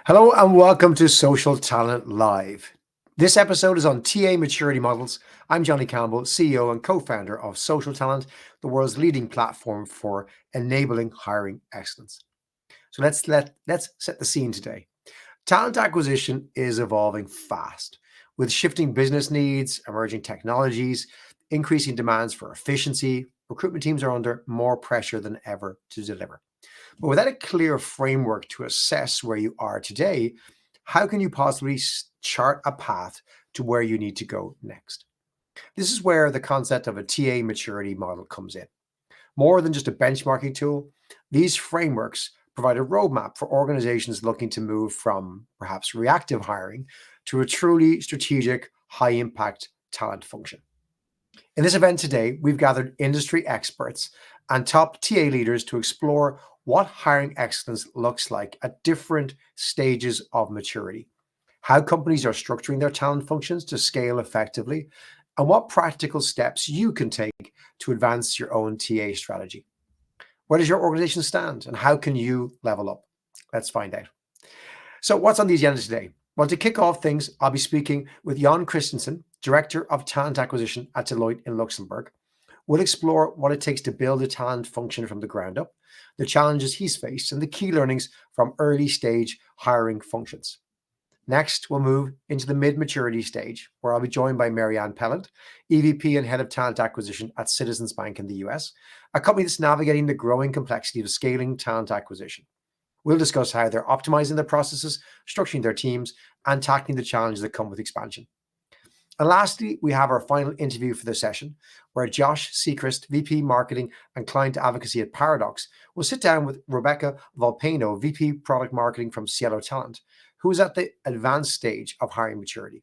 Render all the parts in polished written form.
Hello and welcome to Social Talent Live. This episode is on TA maturity models. I'm Johnny Campbell, CEO and co-founder of Social Talent, the world's leading platform for enabling hiring excellence. So let's set the scene today. Talent acquisition is evolving fast with shifting business needs, emerging technologies, increasing demands for efficiency. Recruitment teams are under more pressure than ever to deliver. But without a clear framework to assess where you are today, how can you possibly chart a path to where you need to go next? This is where the concept of a TA maturity model comes in. More than just a benchmarking tool, these frameworks provide a roadmap for organizations looking to move from perhaps reactive hiring to a truly strategic, high impact talent function. In this event today, we've gathered industry experts and top TA leaders to explore what hiring excellence looks like at different stages of maturity, how companies are structuring their talent functions to scale effectively, and what practical steps you can take to advance your own TA strategy. Where does your organization stand and how can you level up? Let's find out. So what's on the agenda today? Well, to kick off things, I'll be speaking with Jan Christensen, Director of Talent Acquisition at Deloitte in Luxembourg. We'll explore what it takes to build a talent function from the ground up, the challenges he's faced, and the key learnings from early stage hiring functions. Next, we'll move into the mid-maturity stage, where I'll be joined by Marianne Pellant, EVP and Head of Talent Acquisition at Citizens Bank in the US, a company that's navigating the growing complexity of scaling talent acquisition. We'll discuss how they're optimizing their processes, structuring their teams, and tackling the challenges that come with expansion. And lastly, we have our final interview for the session, where Josh Seacrest, VP Marketing and Client Advocacy at Paradox, will sit down with Rebecca Volpeno, VP Product Marketing from Cielo Talent, who is at the advanced stage of hiring maturity.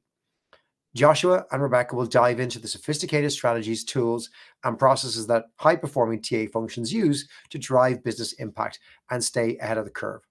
Joshua and Rebecca will dive into the sophisticated strategies, tools, and processes that high-performing TA functions use to drive business impact and stay ahead of the curve.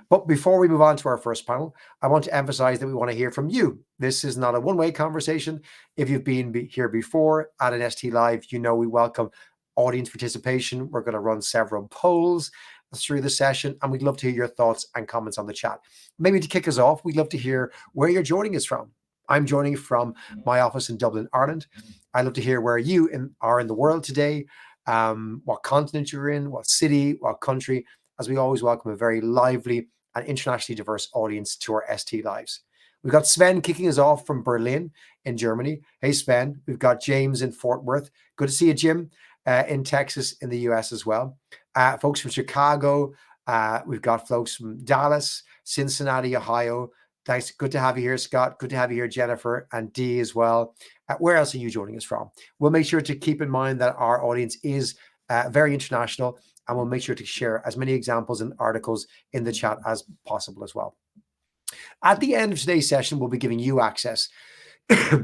But before we move on to our first panel, I want to emphasize that we want to hear from you. This is not a one-way conversation. If you've been here before at an ST Live, you know we welcome audience participation. We're going to run several polls through the session, and we'd love to hear your thoughts and comments on the chat. Maybe to kick us off, we'd love to hear where you're joining us from. I'm joining from my office in Dublin, Ireland. I'd love to hear where you are in the world today, what continent you're in, what city, what country, as we always welcome a very lively and internationally diverse audience to our ST Lives. We've got Sven kicking us off from Berlin in Germany. Hey, Sven. We've got James in Fort Worth. Good to see you, Jim, in Texas, in the US as well. Folks from Chicago. We've got folks from Dallas, Cincinnati, Ohio. Thanks. Good to have you here, Scott. Good to have you here, Jennifer, and Dee as well. Where else are you joining us from? We'll make sure to keep in mind that our audience is very international, and we'll make sure to share as many examples and articles in the chat as possible as well. At the end of today's session, we'll be giving you access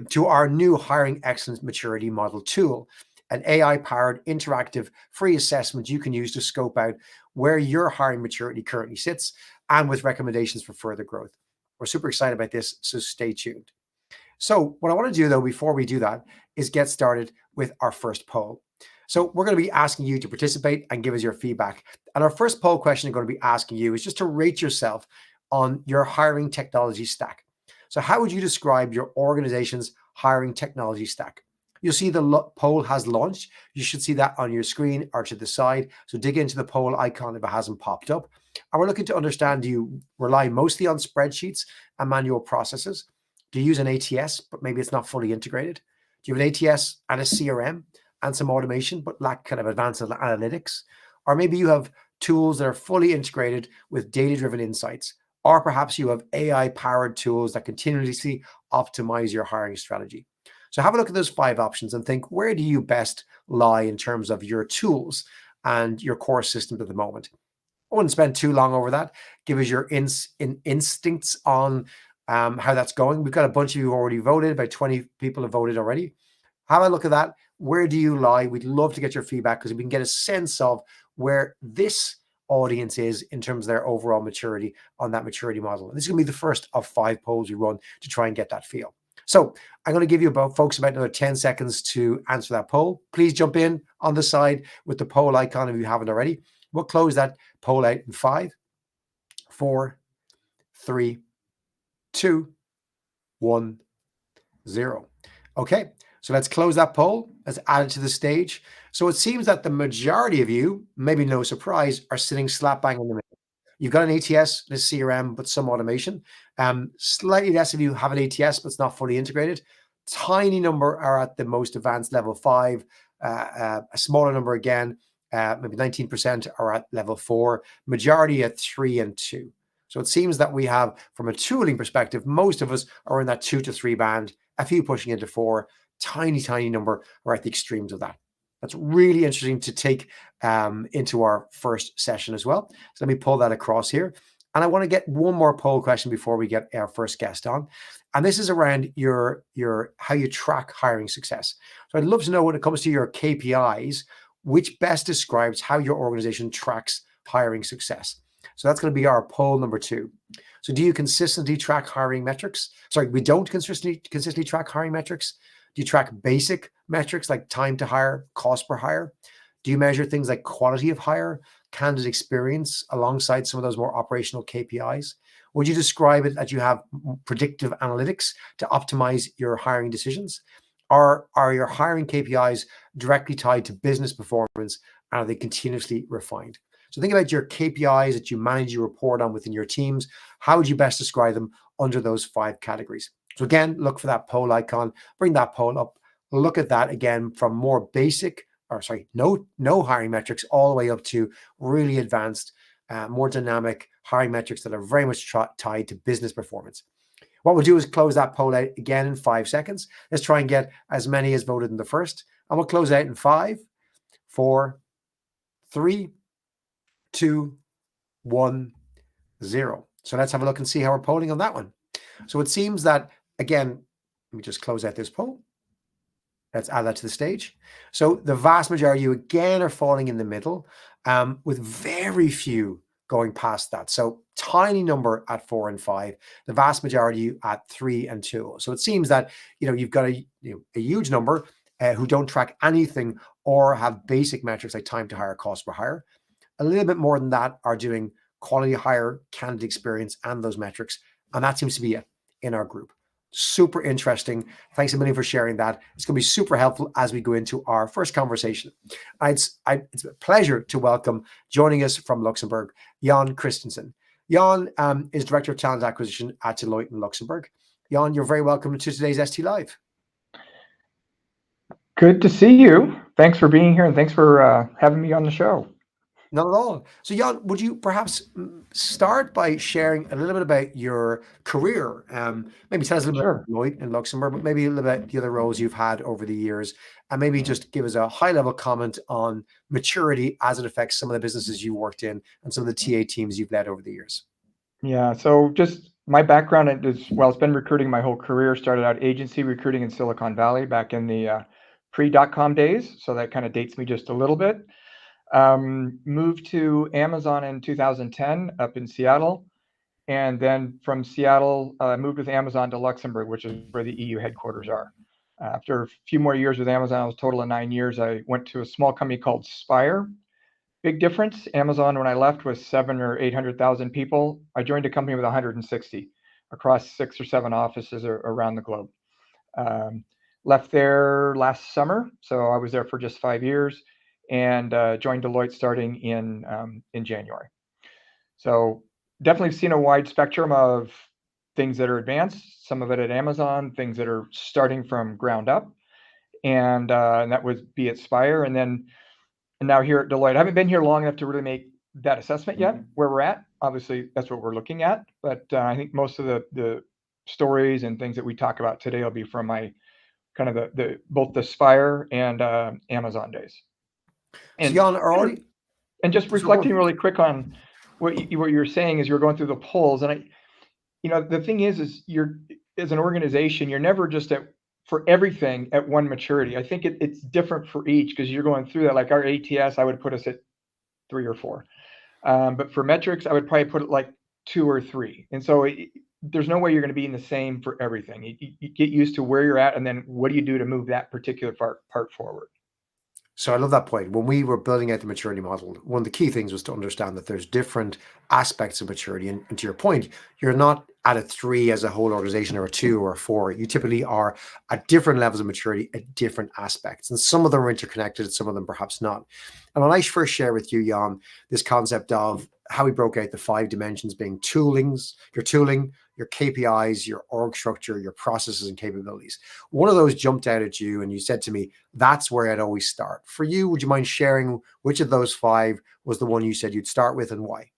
to our new Hiring Excellence Maturity Model tool, an AI-powered interactive free assessment you can use to scope out where your hiring maturity currently sits and with recommendations for further growth. We're super excited about this, so stay tuned. So what I want to do, though, before we do that, is get started with our first poll. So we're going to be asking you to participate and give us your feedback. And our first poll question I'm going to be asking you is just to rate yourself on your hiring technology stack. So how would you describe your organization's hiring technology stack? You'll see the poll has launched. You should see that on your screen or to the side. So dig into the poll icon if it hasn't popped up. And we're looking to understand, do you rely mostly on spreadsheets and manual processes? Do you use an ATS, but maybe it's not fully integrated? Do you have an ATS and a CRM and some automation, but lack kind of advanced analytics? Or maybe you have tools that are fully integrated with data-driven insights. Or perhaps you have AI-powered tools that continuously optimize your hiring strategy. So have a look at those 5 options and think, where do you best lie in terms of your tools and your core systems at the moment? I wouldn't spend too long over that. Give us your instincts on how that's going. We've got a bunch of you who already voted. About 20 people have voted already. Have a look at that. Where do you lie? We'd love to get your feedback because we can get a sense of where this audience is in terms of their overall maturity on that maturity model. And this is going to be the first of 5 polls we run to try and get that feel. So I'm going to give you about another 10 seconds to answer that poll. Please jump in on the side with the poll icon if you haven't already. We'll close that poll out in 5, 4, 3, 2, 1, 0. Okay, so let's close that poll. Let's add it to the stage. So it seems that the majority of you, maybe no surprise, are sitting slap bang in the middle. You've got an ATS, a CRM, but some automation. Slightly less of you have an ATS, but it's not fully integrated. Tiny number are at the most advanced level 5. A smaller number again, maybe 19% are at level 4. Majority at 3 and 2. So it seems that we have, from a tooling perspective, most of us are in that 2 to 3 band, a few pushing into 4, tiny number are at the extremes of that. That's really interesting to take into our first session as well. So let me pull that across here. And I want to get one more poll question before we get our first guest on. And this is around your how you track hiring success. So I'd love to know, when it comes to your KPIs, which best describes how your organization tracks hiring success. So that's going to be our poll number 2. So do you consistently track hiring metrics? Sorry, we don't consistently track hiring metrics. Do you track basic metrics like time to hire, cost per hire? Do you measure things like quality of hire, candidate experience, alongside some of those more operational KPIs? Would you describe it that you have predictive analytics to optimize your hiring decisions? Are your hiring KPIs directly tied to business performance, and are they continuously refined? So think about your KPIs that you manage, you report on within your teams. How would you best describe them under those 5 categories? So again, look for that poll icon, bring that poll up, look at that again from more basic, no hiring metrics, all the way up to really advanced, more dynamic hiring metrics that are very much tied to business performance. What we'll do is close that poll out again in 5 seconds. Let's try and get as many as voted in the first. And we'll close out in 5, 4, 3, 2, 1, 0. So let's have a look and see how we're polling on that one. So it seems that, again, let me just close out this poll. Let's add that to the stage. So the vast majority, you again are falling in the middle, with very few going past that. So tiny number at 4 and 5, the vast majority at 3 and 2. So it seems that you've got a huge number who don't track anything or have basic metrics like time to hire, cost per hire. A little bit more than that are doing quality hire, candidate experience, and those metrics. And that seems to be it in our group. Super interesting. Thanks a million for sharing that. It's going to be super helpful as we go into our first conversation. It's a pleasure to welcome, joining us from Luxembourg, Jan Christensen. Jan is Director of Talent Acquisition at Deloitte in Luxembourg. Jan, you're very welcome to today's ST Live. Good to see you. Thanks for being here, and thanks for having me on the show. Not at all. So Jan, would you perhaps start by sharing a little bit about your career? Maybe tell us a little bit about Deloitte in Luxembourg, but maybe a little bit about the other roles you've had over the years, and maybe just give us a high-level comment on maturity as it affects some of the businesses you worked in and some of the TA teams you've led over the years. Yeah, so just my background is, it's been recruiting my whole career. Started out agency recruiting in Silicon Valley back in the pre-dot-com days, so that kind of dates me just a little bit. Moved to Amazon in 2010 up in Seattle. And then from Seattle, I moved with Amazon to Luxembourg, which is where the EU headquarters are. After a few more years with Amazon, I was a total of 9 years. I went to a small company called Spire. Big difference. Amazon, when I left, was 700,000 or 800,000 people. I joined a company with 160 across 6 or 7 offices around the globe. Left there last summer, so I was there for just 5 years. And joined Deloitte starting in January. So definitely seen a wide spectrum of things that are advanced, some of it at Amazon, things that are starting from ground up, and that would be at Spire, and now here at Deloitte. I haven't been here long enough to really make that assessment yet, where we're at. Obviously, that's what we're looking at, but I think most of the stories and things that we talk about today will be from my kind of both the Spire and Amazon days. And, so and just reflecting really quick on what you're saying as you're going through the polls, and the thing is you're, as an organization, you're never just for everything at one maturity. I think it's different for each, because you're going through that. Like our ATS, I would put us at 3 or 4, but for metrics, I would probably put it like 2 or 3. And so there's no way you're going to be in the same for everything. You get used to where you're at, and then what do you do to move that particular part forward. So I love that point. When we were building out the maturity model, one of the key things was to understand that there's different aspects of maturity. And to your point, you're not at a 3 as a whole organization or a 2 or a 4. You typically are at different levels of maturity at different aspects. And some of them are interconnected, some of them perhaps not. And when I first share with you, Jan, this concept of how we broke out the 5 dimensions being your tooling, your KPIs, your org structure, your processes and capabilities. One of those jumped out at you and you said to me, that's where I'd always start. For you, would you mind sharing which of those 5 was the one you said you'd start with and why?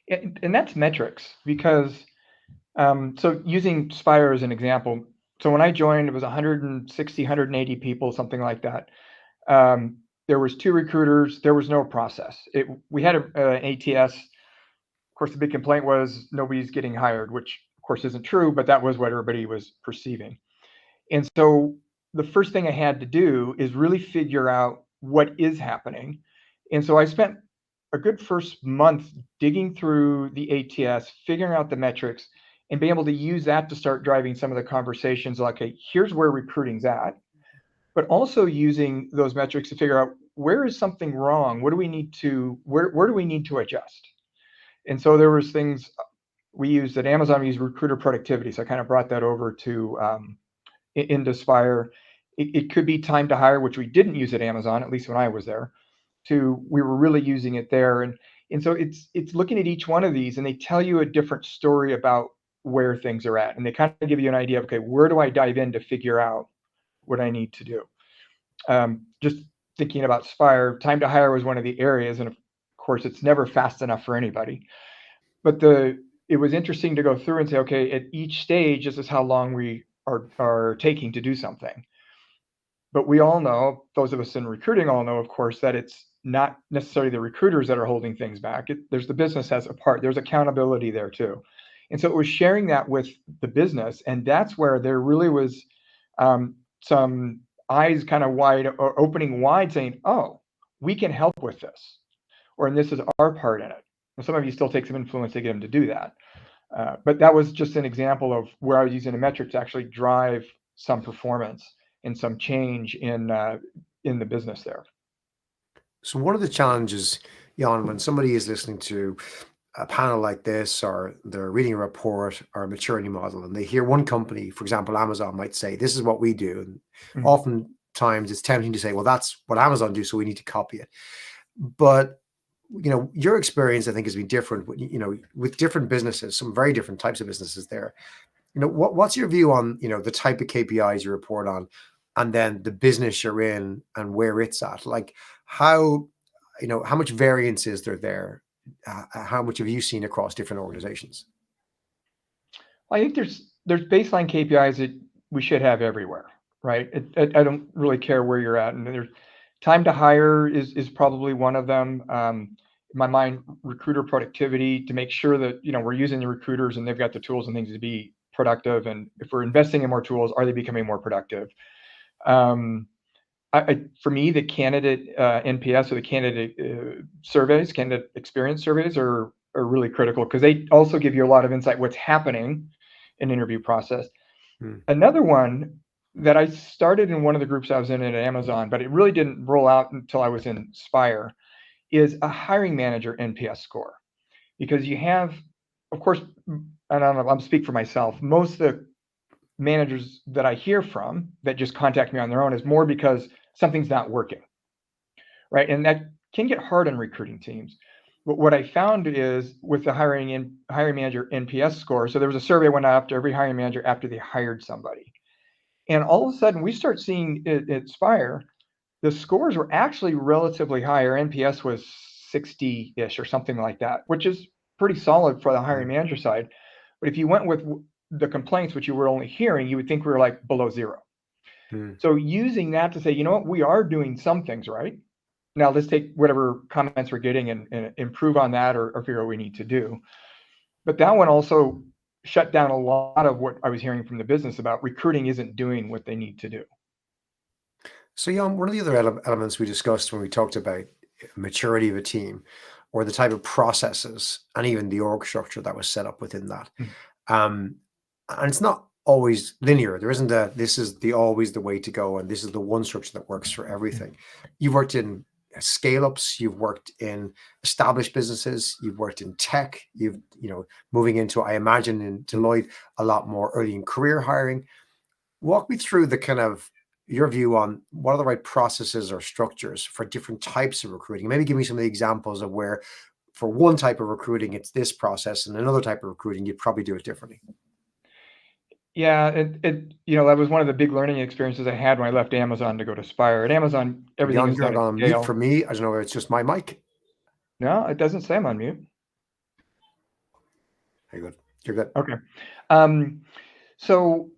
And that's metrics, because so using Spire as an example, so when I joined, it was 160, 180 people, something like that. There was 2 recruiters. There was no process. We had an ATS. Of course, the big complaint was nobody's getting hired, which of course isn't true, but that was what everybody was perceiving. And so the first thing I had to do is really figure out what is happening. And so I spent a good first month digging through the ATS, figuring out the metrics, and being able to use that to start driving some of the conversations like, okay, here's where recruiting's at, but also using those metrics to figure out where is something wrong? What do we need to, where do we need to adjust? And so there was things we used at Amazon, we used recruiter productivity. So I kind of brought that over to into Spire. It could be time to hire, which we didn't use at Amazon, at least when I was there. We were really using it there. And so it's looking at each one of these, and they tell you a different story about where things are at. And they kind of give you an idea of, okay, where do I dive in to figure out what I need to do? Just thinking about Spire, time to hire was one of the areas. And of course, it's never fast enough for anybody. But it was interesting to go through and say, okay, at each stage, this is how long we are taking to do something. But we all know, those of us in recruiting all know, of course, that it's not necessarily the recruiters that are holding things back. There's the business has a part. There's accountability there too. And so it was sharing that with the business. And that's where there really was some eyes kind of wide or opening wide saying, oh, we can help with this. Or, and this is our part in it. And some of you still take some influence to get them to do that. But that was just an example of where I was using a metric to actually drive some performance and some change in the business there. So one of the challenges, Jan, when somebody is listening to a panel like this, or they're reading a report or a maturity model, and they hear one company, for example, Amazon might say, this is what we do. And oftentimes it's tempting to say, well, that's what Amazon do, so we need to copy it. But your experience, I think, has been different. With different businesses, some very different types of businesses there. What's your view on the type of KPIs you report on, and then the business you're in and where it's at? Like how much variance is there? How much have you seen across different organizations? I think there's baseline KPIs that we should have everywhere, right? I don't really care where you're at, and there's time to hire is probably one of them. In my mind, recruiter productivity, to make sure that we're using the recruiters and they've got the tools and things to be productive. And if we're investing in more tools, are they becoming more productive? For me, the candidate NPS or the candidate surveys, candidate experience surveys are really critical, because they also give you a lot of insight what's happening in the interview process. Another one that I started in one of the groups I was in at Amazon, but it really didn't roll out until I was in Spire, is a hiring manager NPS score. Because you have, of course, I don't know, I'm speak for myself, most of the managers that I hear from that just contact me on their own is more because something's not working, right? And that can get hard on recruiting teams. But what I found is with the hiring manager NPS score, so there was a survey went out to every hiring manager after they hired somebody. And all of a sudden we start seeing at Spire, the scores were actually relatively higher. NPS was 60-ish or something like that, which is pretty solid for the hiring manager side. But if you went with the complaints, which you were only hearing, you would think we were like below 0. So using that to say, you know what, we are doing some things right. Now let's take whatever comments we're getting and improve on that, or figure out what we need to do. But that one also shut down a lot of what I was hearing from the business about recruiting isn't doing what they need to do. So, Jan, one of the other elements we discussed when we talked about maturity of a team, or the type of processes and even the org structure that was set up within that. And it's not always linear. There isn't this is always the way to go, and this is the one structure that works for everything. You've worked in scale ups, you've worked in established businesses, you've worked in tech, you've, moving into, I imagine, in Deloitte, a lot more early in career hiring. Walk me through the kind of your view on what are the right processes or structures for different types of recruiting. Maybe give me some of the examples of where for one type of recruiting, it's this process, and another type of recruiting, you'd probably do it differently. Yeah, that was one of the big learning experiences I had when I left Amazon to go to Spire. At Amazon, everything is You're done at on mute scale. for me. I don't know if it's just my mic. No, it doesn't say I'm on mute. Very good. You're good. Okay. So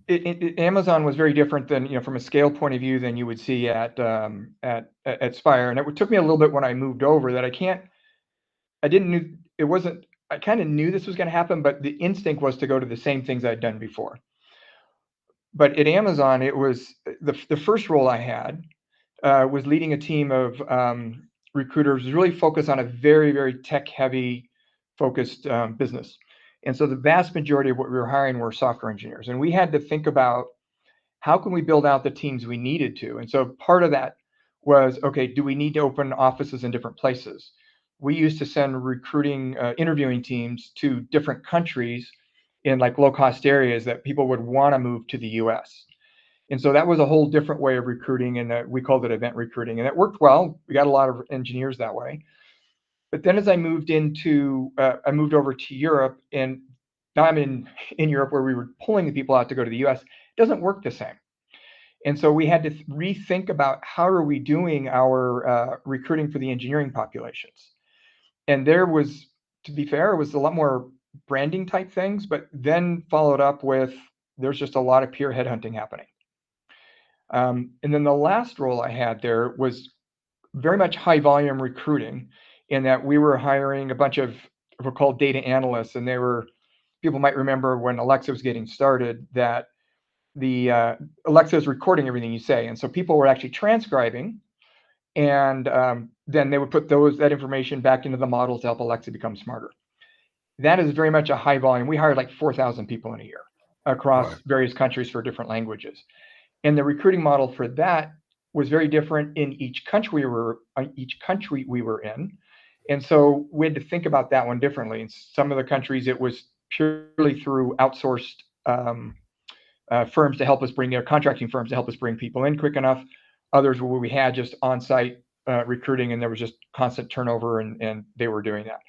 Amazon was very different than, from a scale point of view than you would see at Spire. And it took me a little bit when I moved over that I kind of knew this was going to happen, but the instinct was to go to the same things I'd done before. But at Amazon, it was the first role I had was leading a team of recruiters, really focused on a very, very tech-heavy focused business. And so the vast majority of what we were hiring were software engineers. And we had to think about how can we build out the teams we needed to. And so part of that was, okay, do we need to open offices in different places? We used to send recruiting, interviewing teams to different countries in like low-cost areas that people would want to move to the US. And so that was a whole different way of recruiting, and we called it event recruiting. And it worked well. We got a lot of engineers that way. But then as I moved over to Europe, and now I'm in Europe where we were pulling the people out to go to the US, it doesn't work the same. And so we had to rethink about how are we doing our recruiting for the engineering populations. And there was, to be fair, it was a lot more branding type things, but then followed up with there's just a lot of peer headhunting happening. And then the last role I had there was very much high volume recruiting, in that we were hiring a bunch of what were called data analysts, and people might remember when Alexa was getting started that the Alexa is recording everything you say, and so people were actually transcribing, and then they would put that information back into the model to help Alexa become smarter. That is very much a high volume. We hired like 4,000 people in a year across various countries for different languages. And the recruiting model for that was very different in each country we were in. And so we had to think about that one differently. In some of the countries, it was purely through outsourced firms to help us bring their contracting firms to help us bring people in quick enough. Others where we had just on-site recruiting, and there was just constant turnover, and they were doing that.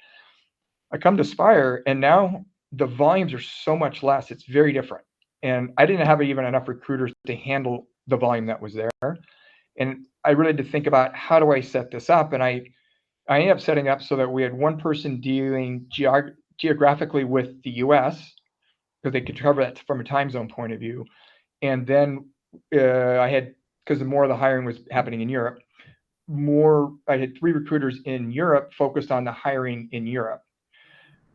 I come to Spire, and now the volumes are so much less. It's very different. And I didn't have even enough recruiters to handle the volume that was there. And I really had to think about, how do I set this up? And I ended up setting up so that we had one person dealing geographically with the US, because they could cover that from a time zone point of view. And then because more of the hiring was happening in Europe, I had 3 recruiters in Europe focused on the hiring in Europe.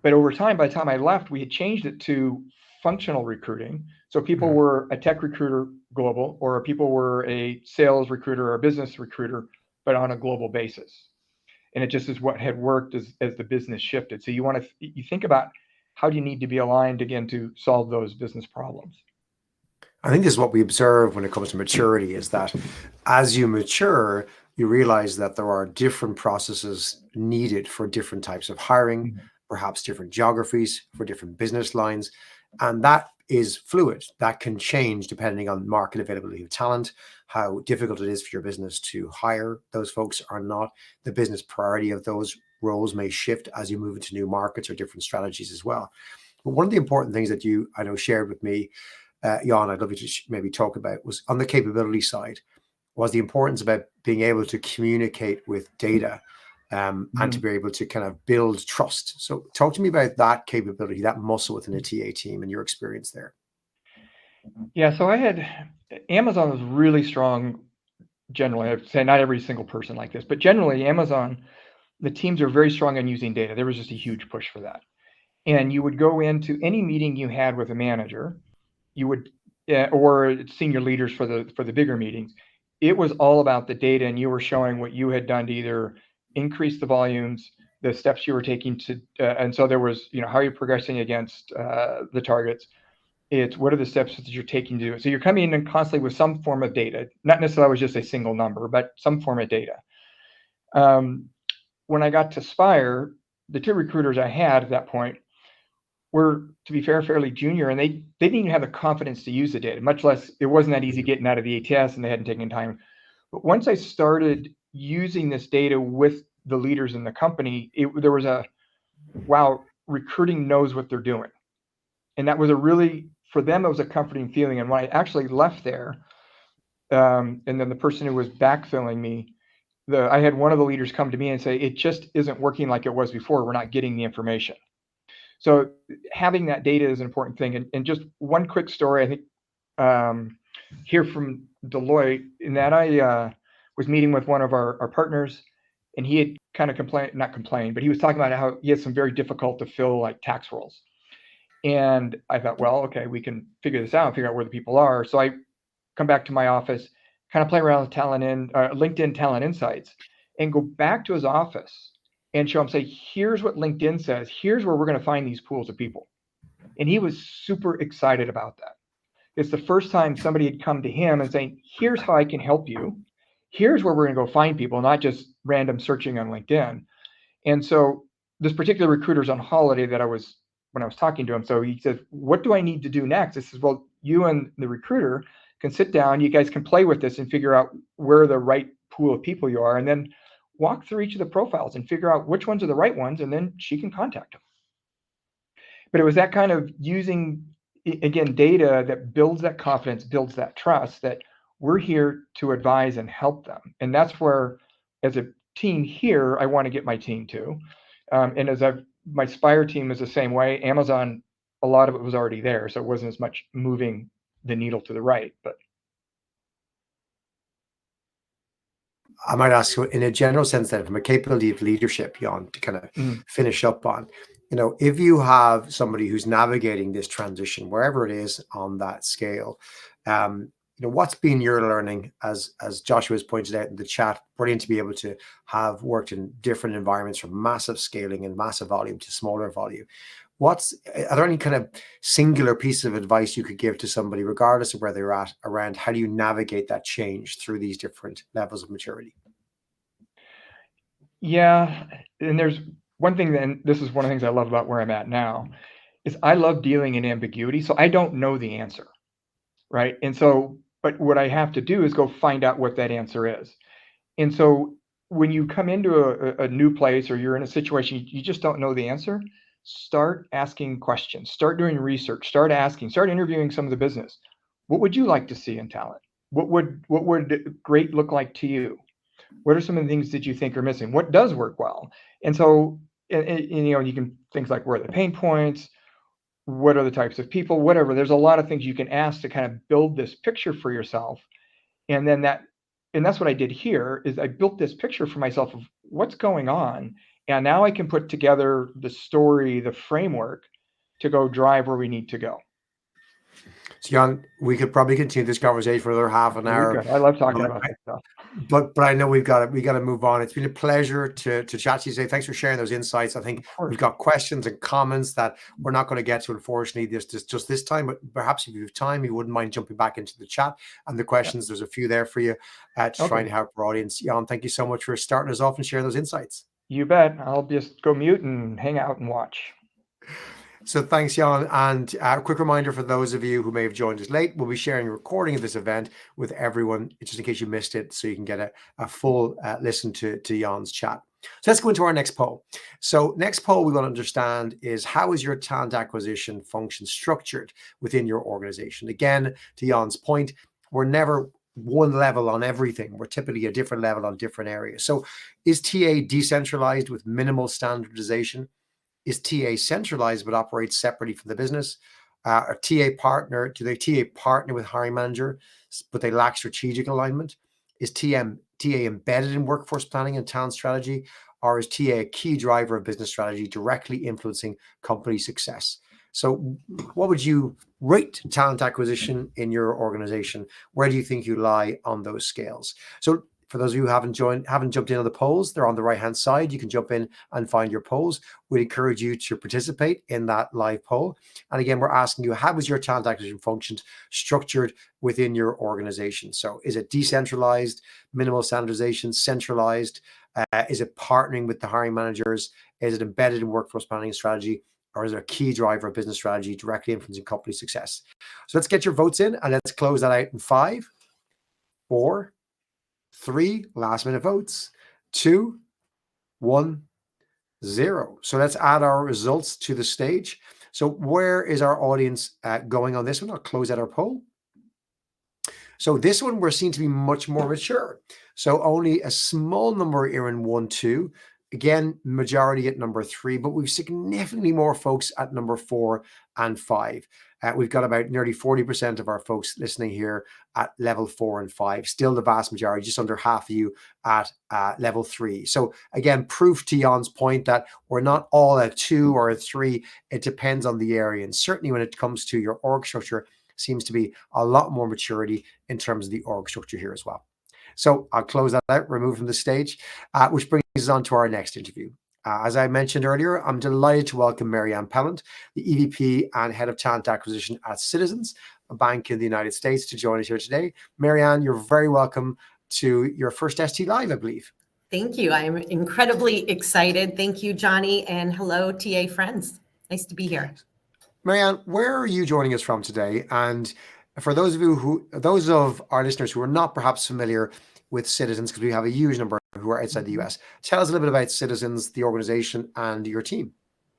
But over time, by the time I left, we had changed it to functional recruiting. So people were a tech recruiter global, or people were a sales recruiter or a business recruiter, but on a global basis. And it just is what had worked as the business shifted. So you think about, how do you need to be aligned again to solve those business problems? I think this is what we observe when it comes to maturity, is that as you mature, you realize that there are different processes needed for different types of hiring, perhaps different geographies for different business lines. And that is fluid. That can change depending on market availability of talent, how difficult it is for your business to hire those folks or not. The business priority of those roles may shift as you move into new markets or different strategies as well. But one of the important things that I know shared with me, Jan, I'd love you to maybe talk about, was on the capability side, was the importance about being able to communicate with data and to be able to kind of build trust. So talk to me about that capability, that muscle within a TA team, and your experience there. Yeah, so Amazon was really strong generally. I'd say not every single person like this, but generally Amazon, the teams are very strong on using data. There was just a huge push for that. And you would go into any meeting you had with a manager, or senior leaders for the bigger meetings. It was all about the data, and you were showing what you had done to either increase the volumes, the steps you were taking to, and so there was, how are you progressing against the targets? It's what are the steps that you're taking to do it. So you're coming in constantly with some form of data, not necessarily just a single number, but some form of data. When I got to Spire, the two recruiters I had at that point were, to be fair, fairly junior, and they didn't even have the confidence to use the data, much less it wasn't that easy getting out of the ATS, and they hadn't taken time. But once I started using this data with the leaders in the company, there was a, wow, recruiting knows what they're doing. And that was for them, it was a comforting feeling. And when I actually left there, and then the person who was backfilling me, I had one of the leaders come to me and say, it just isn't working like it was before. We're not getting the information. So having that data is an important thing. And just one quick story, I think, here from Deloitte, in that I was meeting with one of our partners, and he had kind of not complained, but he was talking about how he had some very difficult to fill like tax roles. And I thought, well, okay, we can figure this out, figure out where the people are. So I come back to my office, kind of play around with LinkedIn Talent Insights, and go back to his office and show him, say, here's what LinkedIn says. Here's where we're going to find these pools of people. And he was super excited about that. It's the first time somebody had come to him and saying, here's how I can help you. Here's where we're going to go find people, not just random searching on LinkedIn. And so this particular recruiter's on holiday when I was talking to him. So he says, what do I need to do next? I says, well, you and the recruiter can sit down. You guys can play with this and figure out where the right pool of people you are, and then walk through each of the profiles and figure out which ones are the right ones, and then she can contact them. But it was that kind of using, again, data that builds that confidence, builds that trust, that we're here to advise and help them. And that's where, as a team here, I want to get my team to. And my Spire team is the same way. Amazon, a lot of it was already there, so it wasn't as much moving the needle to the right. But I might ask you in a general sense then, from a capability of leadership, Jan, to kind of finish up on, if you have somebody who's navigating this transition, wherever it is on that scale, what's been your learning, as Joshua's pointed out in the chat, brilliant to be able to have worked in different environments from massive scaling and massive volume to smaller volume. Are there any kind of singular pieces of advice you could give to somebody, regardless of where they're at, around how do you navigate that change through these different levels of maturity? Yeah, and there's one thing, and this is one of the things I love about where I'm at now, is I love dealing in ambiguity. So I don't know the answer, right? And so, but what I have to do is go find out what that answer is. And so when you come into a new place, or you're in a situation you just don't know the answer, start asking questions, start doing research, start interviewing some of the business. What would you like to see in talent? What would great look like to you? What are some of the things that you think are missing? What does work well? And so, you can, things like, where are the pain points? What are the types of people? Whatever. There's a lot of things you can ask to kind of build this picture for yourself. And then that's what I did here, is I built this picture for myself of what's going on. And now I can put together the story, the framework to go drive where we need to go. So, Jan, we could probably continue this conversation for another half an hour. I love talking about this stuff. But I know we got to move on. It's been a pleasure to chat to you today. Thanks for sharing those insights. I think we've got questions and comments that we're not going to get to, unfortunately, just this time. But perhaps if you have time, you wouldn't mind jumping back into the chat and the questions. There's a few there for you to try and help our audience. Jan, thank you so much for starting us off and sharing those insights. You bet. I'll just go mute and hang out and watch. So thanks, Jan. And a quick reminder for those of you who may have joined us late, we'll be sharing a recording of this event with everyone, just in case you missed it, so you can get a full listen to Jan's chat. So let's go into our next poll. So next poll we want to understand is, how is your talent acquisition function structured within your organization? Again, to Jan's point, we're never one level on everything. We're typically a different level on different areas. So is TA decentralized with minimal standardization? Is TA centralized but operates separately from the business? Do they TA partner with hiring manager, but they lack strategic alignment? Is TA embedded in workforce planning and talent strategy? Or is TA a key driver of business strategy, directly influencing company success? So what would you rate talent acquisition in your organization? Where do you think you lie on those scales? So For those of you who haven't jumped in on the polls, they're on the right-hand side. You can jump in and find your polls. We'd encourage you to participate in that live poll. And again, we're asking you, how is your talent acquisition function structured within your organization? So is it decentralized, minimal standardization, centralized? Is it partnering with the hiring managers? Is it embedded in workforce planning and strategy? Or is there a key driver of business strategy directly influencing company success? So let's get your votes in and let's close that out in 5, 4, 3, last minute votes, 2, 1, 0. So let's add our results to the stage. So where is our audience going on this one? I'll close out our poll. So this one we're seen to be much more mature. So only a small number here in 1, 2. Again, majority at number 3, but we've significantly more folks at number 4 and 5. We've got about nearly 40% of our folks listening here at level 4 and 5. Still the vast majority, just under half of you at level 3. So again, proof to Jan's point that we're not all at 2 or at 3. It depends on the area. And certainly when it comes to your org structure, seems to be a lot more maturity in terms of the org structure here as well. So I'll close that out, remove from the stage, which brings us on to our next interview. As I mentioned earlier, I'm delighted to welcome Marianne Pelland, the EVP and Head of Talent Acquisition at Citizens, a bank in the United States, to join us here today. Marianne, you're very welcome to your first ST Live, I believe. Thank you. I'm incredibly excited. Thank you, Johnny, and hello, TA friends. Nice to be here. Marianne, where are you joining us from today? And for those of our listeners who are not perhaps familiar with Citizens, because we have a huge number who are outside the US, tell us a little bit about Citizens, the organization, and your team.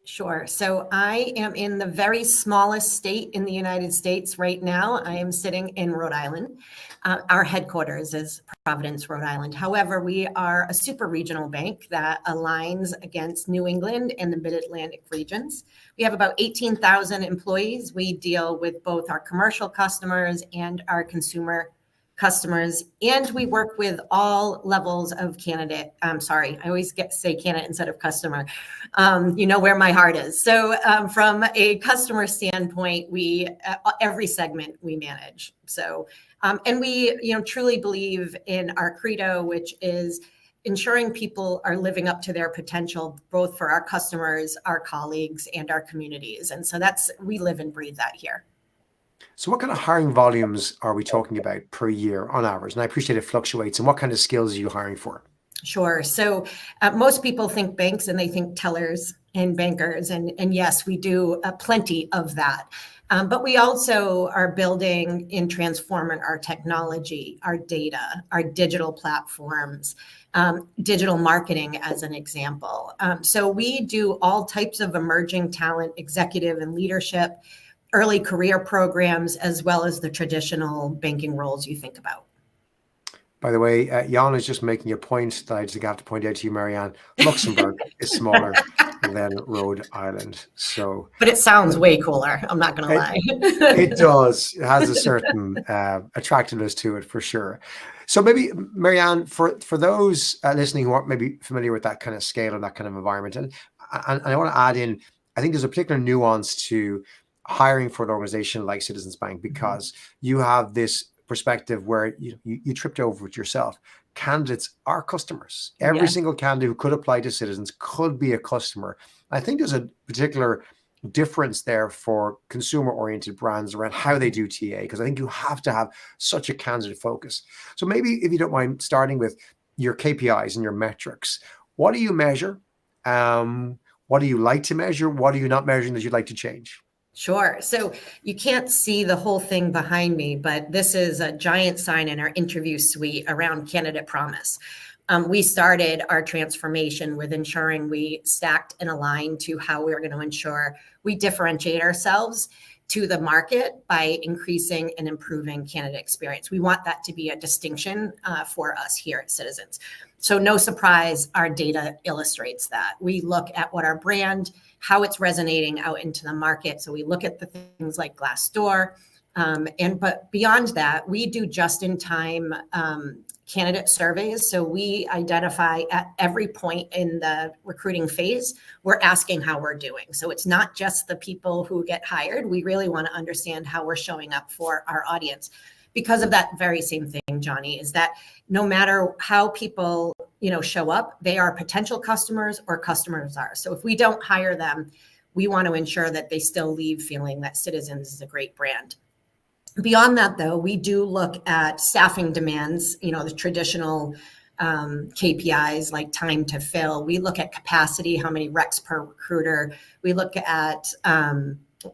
Sure. So I am in the very smallest state in the United States right now. I am sitting in Rhode Island. Our headquarters is Providence, Rhode Island. However, we are a super regional bank that aligns against New England and the Mid-Atlantic regions. We have about 18,000 employees. We deal with both our commercial customers and our consumer customers, and we work with all levels of candidate. I'm sorry, I always say candidate instead of customer. You know where my heart is. So from a customer standpoint, we every segment we manage. So and we truly believe in our credo, which is ensuring people are living up to their potential, both for our customers, our colleagues, and our communities. And so we live and breathe that here. So what kind of hiring volumes are we talking about per year on average? And I appreciate it fluctuates. And what kind of skills are you hiring for? Sure. So most people think banks and they think tellers and bankers. And yes, we do plenty of that. But we also are building and transforming our technology, our data, our digital platforms, digital marketing as an example. So we do all types of emerging talent, executive and leadership, early career programs, as well as the traditional banking roles you think about. By the way, Jan is just making a point that I just have to point out to you, Marianne. Luxembourg is smaller than Rhode Island. But it sounds way cooler. I'm not going to lie. It does. It has a certain attractiveness to it for sure. So maybe, Marianne, for those listening who aren't maybe familiar with that kind of scale and that kind of environment, and I want to add in, I think there's a particular nuance to hiring for an organization like Citizens Bank, because you have this perspective where you tripped over it yourself. Candidates are customers. Every single candidate who could apply to Citizens could be a customer. I think there's a particular difference there for consumer-oriented brands around how they do TA, because I think you have to have such a candidate focus. So maybe if you don't mind starting with your KPIs and your metrics, what do you measure? What do you like to measure? What are you not measuring that you'd like to change? Sure. So you can't see the whole thing behind me, but this is a giant sign in our interview suite around candidate promise. We started our transformation with ensuring we stacked and aligned to how we're going to ensure we differentiate ourselves to the market by increasing and improving candidate experience. We want that to be a distinction for us here at Citizens. So no surprise, our data illustrates that. We look at what our brand, how it's resonating out into the market. So we look at the things like Glassdoor, but beyond that, we do just-in-time candidate surveys. So we identify at every point in the recruiting phase, we're asking how we're doing. So it's not just the people who get hired. We really want to understand how we're showing up for our audience. because of that very same thing, Johnny, is that no matter how people, show up, they are potential customers or customers are. So if we don't hire them, we want to ensure that they still leave feeling that Citizens is a great brand. Beyond that, though, we do look at staffing demands, the traditional KPIs like time to fill. We look at capacity, how many recs per recruiter. We look at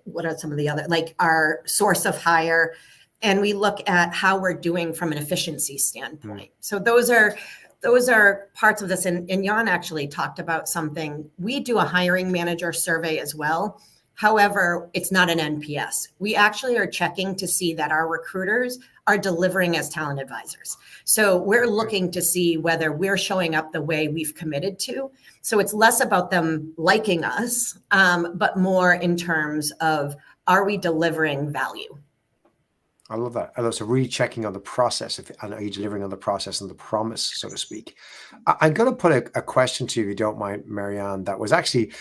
what are some of the other, like our source of hire, and we look at how we're doing from an efficiency standpoint. So those are parts of this. And Jan actually talked about something. We do a hiring manager survey as well. However, it's not an NPS. We actually are checking to see that our recruiters are delivering as talent advisors. So we're looking to see whether we're showing up the way we've committed to. So it's less about them liking us, but more in terms of, are we delivering value? I love that. I love so really checking on the process, and are you delivering on the process and the promise, so to speak. I'm going to put a question to you, if you don't mind, Marianne, that was actually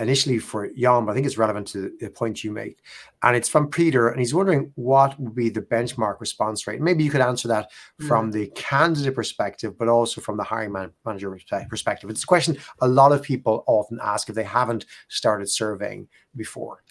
initially for Jan, but I think it's relevant to the point you make. And it's from Peter, and he's wondering what would be the benchmark response rate. Maybe you could answer that from the candidate perspective, but also from the hiring manager perspective. It's a question a lot of people often ask if they haven't started surveying before.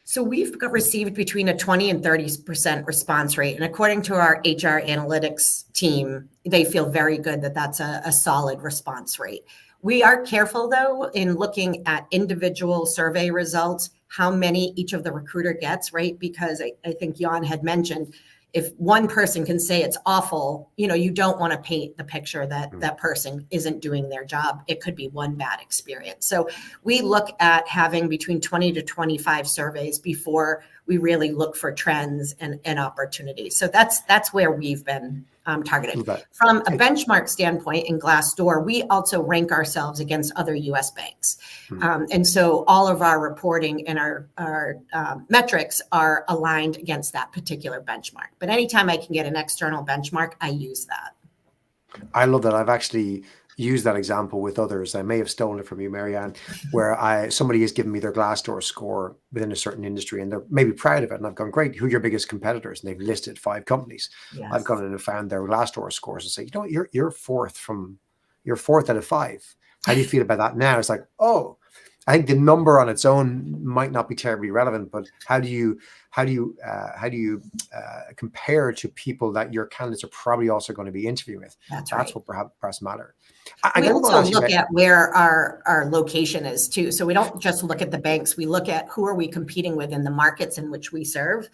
So we've received between a 20 and 30% response rate. And according to our HR analytics team, they feel very good that that's a solid response rate. We are careful, though, in looking at individual survey results, how many each of the recruiter gets, right? Because I think Jan had mentioned, if one person can say it's awful, you don't want to paint the picture that that person isn't doing their job. It could be one bad experience. So we look at having between 20 to 25 surveys before we really look for trends and opportunities. So that's where we've been targeted. From a benchmark standpoint in Glassdoor, we also rank ourselves against other US banks. And so all of our reporting and our metrics are aligned against that particular benchmark. But anytime I can get an external benchmark, I use that. I love that. I've actually used that example with others. I may have stolen it from you, Marianne, where somebody has given me their Glassdoor score within a certain industry, and they're maybe proud of it. And I've gone, great, who are your biggest competitors? And they've listed 5 companies. Yes. I've gone in and found their Glassdoor scores and say, you're fourth out of 5. How do you feel about that now? It's like, oh, I think the number on its own might not be terribly relevant, but how do you compare to people that your candidates are probably also going to be interviewing with? That's right. What perhaps matter. We also look at where our location is too. So we don't just look at the banks. We look at who are we competing with in the markets in which we serve,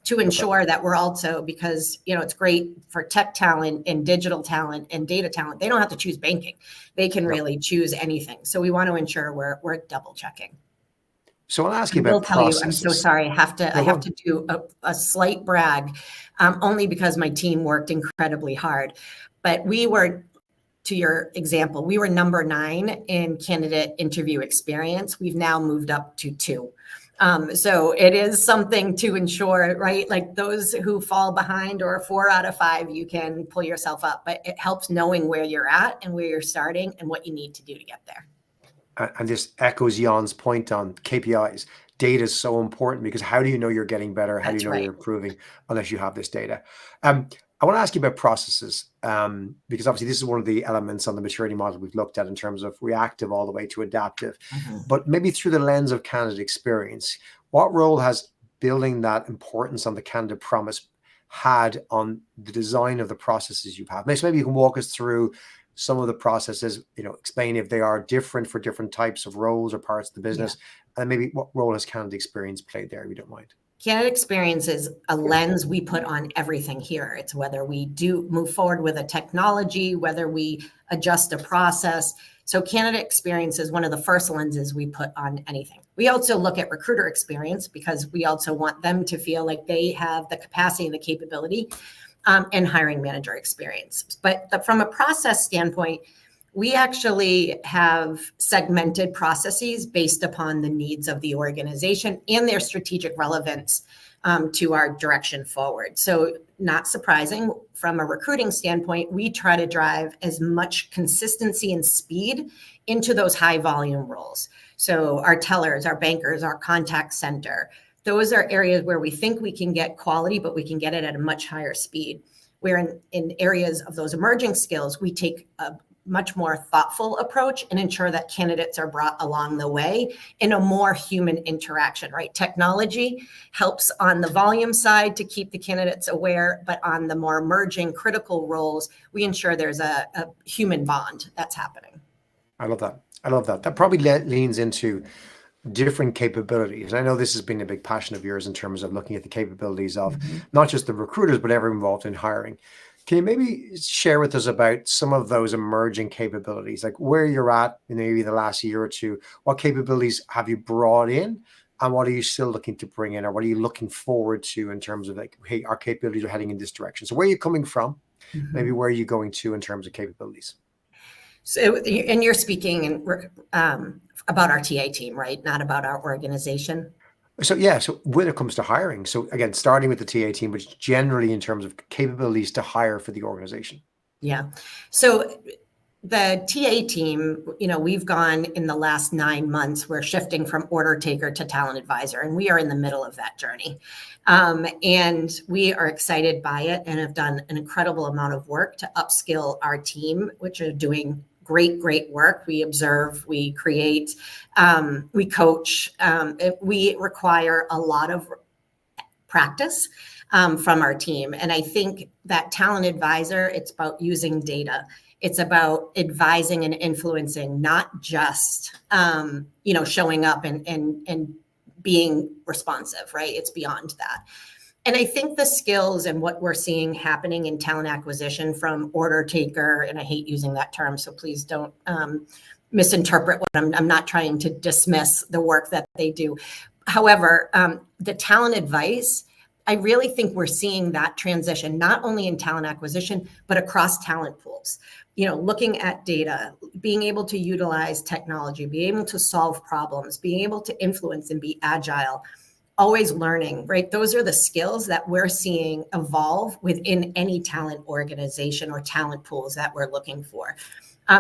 to ensure that we're also, because it's great for tech talent and digital talent and data talent. They don't have to choose banking. They can really choose anything. So we want to ensure we're double checking. So I'll ask you about processes. I'm so sorry. I have to do a slight brag, only because my team worked incredibly hard. But we were, to your example, we were number 9 in candidate interview experience. We've now moved up to 2. So it is something to ensure, right? Like those who fall behind, or 4 out of 5, you can pull yourself up, but it helps knowing where you're at and where you're starting and what you need to do to get there. And this echoes Jan's point on KPIs. Data is so important, because how do you know you're getting better? How do you know you're improving unless you have this data? I want to ask you about processes, because obviously this is one of the elements on the maturity model we've looked at in terms of reactive all the way to adaptive. But maybe through the lens of candidate experience, what role has building that importance on the candidate promise had on the design of the processes you have? Maybe you can walk us through some of the processes, explain if they are different for different types of roles or parts of the business, and maybe what role has candidate experience played there, if you don't mind. Candidate experience is a lens we put on everything here. It's whether we do move forward with a technology, whether we adjust a process. So candidate experience is one of the first lenses we put on anything. We also look at recruiter experience, because we also want them to feel like they have the capacity and the capability, and hiring manager experience. But from a process standpoint, we actually have segmented processes based upon the needs of the organization and their strategic relevance to our direction forward. So not surprising, from a recruiting standpoint, we try to drive as much consistency and speed into those high volume roles. So our tellers, our bankers, our contact center, those are areas where we think we can get quality, but we can get it at a much higher speed. Where in areas of those emerging skills, we take a much more thoughtful approach and ensure that candidates are brought along the way in a more human interaction, right? Technology helps on the volume side to keep the candidates aware, but on the more emerging critical roles, we ensure there's a human bond that's happening. I love that. I love that. That probably leans into different capabilities. I know this has been a big passion of yours in terms of looking at the capabilities of not just the recruiters, but everyone involved in hiring. Can you maybe share with us about some of those emerging capabilities, like where you're at in maybe the last year or two? What capabilities have you brought in, and what are you still looking to bring in, or what are you looking forward to in terms of like, hey, our capabilities are heading in this direction? So where are you coming from? Maybe where are you going to in terms of capabilities? So, and you're speaking about our TA team, right? Not about our organization. So yeah, so when it comes to hiring, so again, starting with the TA team, which generally in terms of capabilities to hire for the organization. Yeah. So the TA team, we've gone in the last 9 months, we're shifting from order taker to talent advisor, and we are in the middle of that journey. And we are excited by it and have done an incredible amount of work to upskill our team, which are doing great work. We observe, we create, we coach. We require a lot of practice from our team. And I think that talent advisor, it's about using data. It's about advising and influencing, not just, showing up and being responsive, right? It's beyond that. And I think the skills and what we're seeing happening in talent acquisition from order taker, and I hate using that term, so please don't misinterpret what I'm not trying to dismiss the work that they do. However, the talent advice, I really think we're seeing that transition, not only in talent acquisition, but across talent pools. Looking at data, being able to utilize technology, being able to solve problems, being able to influence and be agile, always learning, right? Those are the skills that we're seeing evolve within any talent organization or talent pools that we're looking for.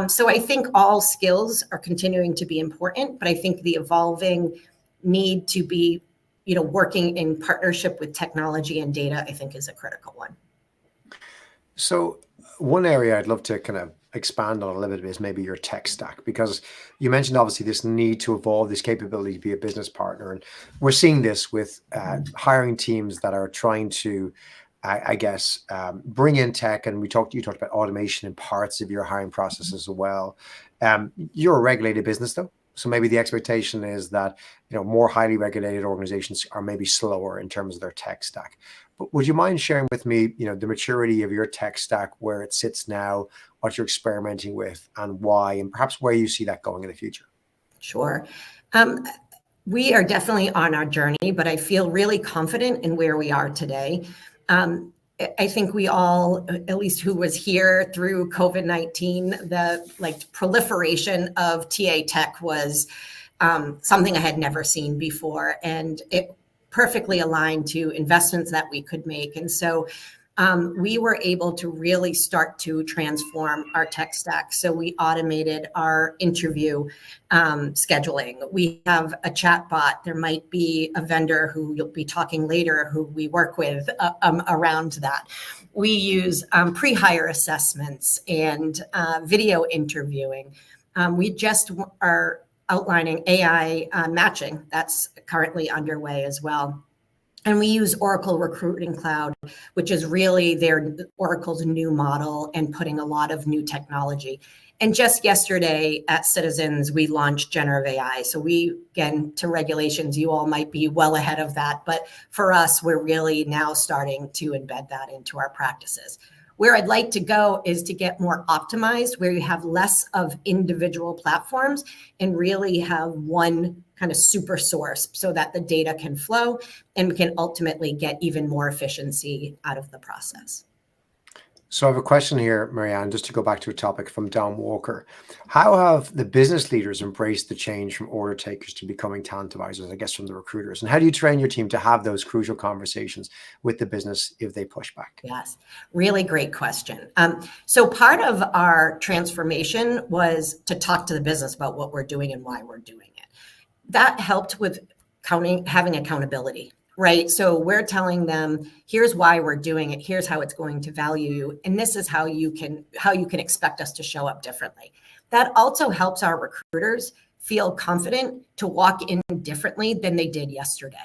So I think all skills are continuing to be important, but I think the evolving need to be, working in partnership with technology and data, I think is a critical one. So one area I'd love to kind of expand on a little bit is maybe your tech stack, because you mentioned obviously this need to evolve this capability to be a business partner. And we're seeing this with hiring teams that are trying to, bring in tech. And you talked about automation in parts of your hiring process as well. You're a regulated business though. So maybe the expectation is that, more highly regulated organizations are maybe slower in terms of their tech stack. But would you mind sharing with me, the maturity of your tech stack, where it sits now, what you're experimenting with and why, and perhaps where you see that going in the future? Sure. We are definitely on our journey, but I feel really confident in where we are today. I think we all, at least who was here through COVID-19, the proliferation of TA tech was something I had never seen before, and it perfectly aligned to investments that we could make. And so we were able to really start to transform our tech stack. So we automated our interview scheduling. We have a chat bot. There might be a vendor who you'll be talking later who we work with around that. We use pre-hire assessments and video interviewing. We just are outlining AI matching. That's currently underway as well. And we use Oracle Recruiting Cloud, which is really Oracle's new model and putting a lot of new technology. And just yesterday at Citizens, we launched generative AI. So again, to regulations, you all might be well ahead of that. But for us, we're really now starting to embed that into our practices. Where I'd like to go is to get more optimized, where you have less of individual platforms and really have one kind of super source so that the data can flow and we can ultimately get even more efficiency out of the process. So I have a question here, Marianne, just to go back to a topic from Don Walker. How have the business leaders embraced the change from order takers to becoming talent advisors, I guess, from the recruiters? And how do you train your team to have those crucial conversations with the business if they push back? Yes, really great question. So part of our transformation was to talk to the business about what we're doing and why we're doing it. That helped with having accountability, right? So we're telling them, here's why we're doing it. Here's how it's going to value you. And this is how you can expect us to show up differently. That also helps our recruiters feel confident to walk in differently than they did yesterday.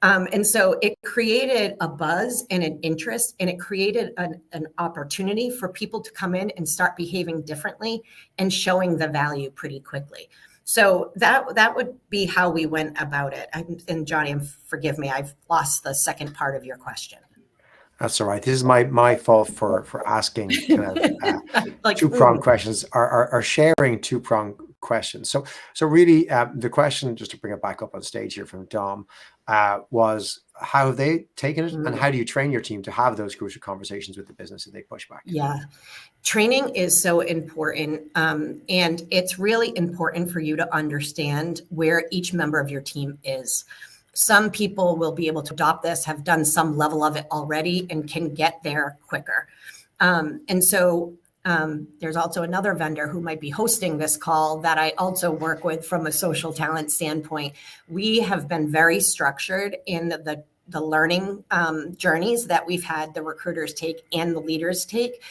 And so it created a buzz and an interest, and it created an opportunity for people to come in and start behaving differently and showing the value pretty quickly. So that would be how we went about it. And Johnny, forgive me, I've lost the second part of your question. That's all right. This is my fault for asking kind of like two-pronged questions, are sharing two-pronged questions. So really, the question, just to bring it back up on stage here from Dom, was how have they taken it, and how do you train your team to have those crucial conversations with the business if they push back? Yeah. Training is so important, and it's really important for you to understand where each member of your team is. Some people will be able to adopt this, have done some level of it already, and can get there quicker. And so there's also another vendor who might be hosting this call that I also work with from a social talent standpoint. We have been very structured in the learning journeys that we've had the recruiters take and the leaders take.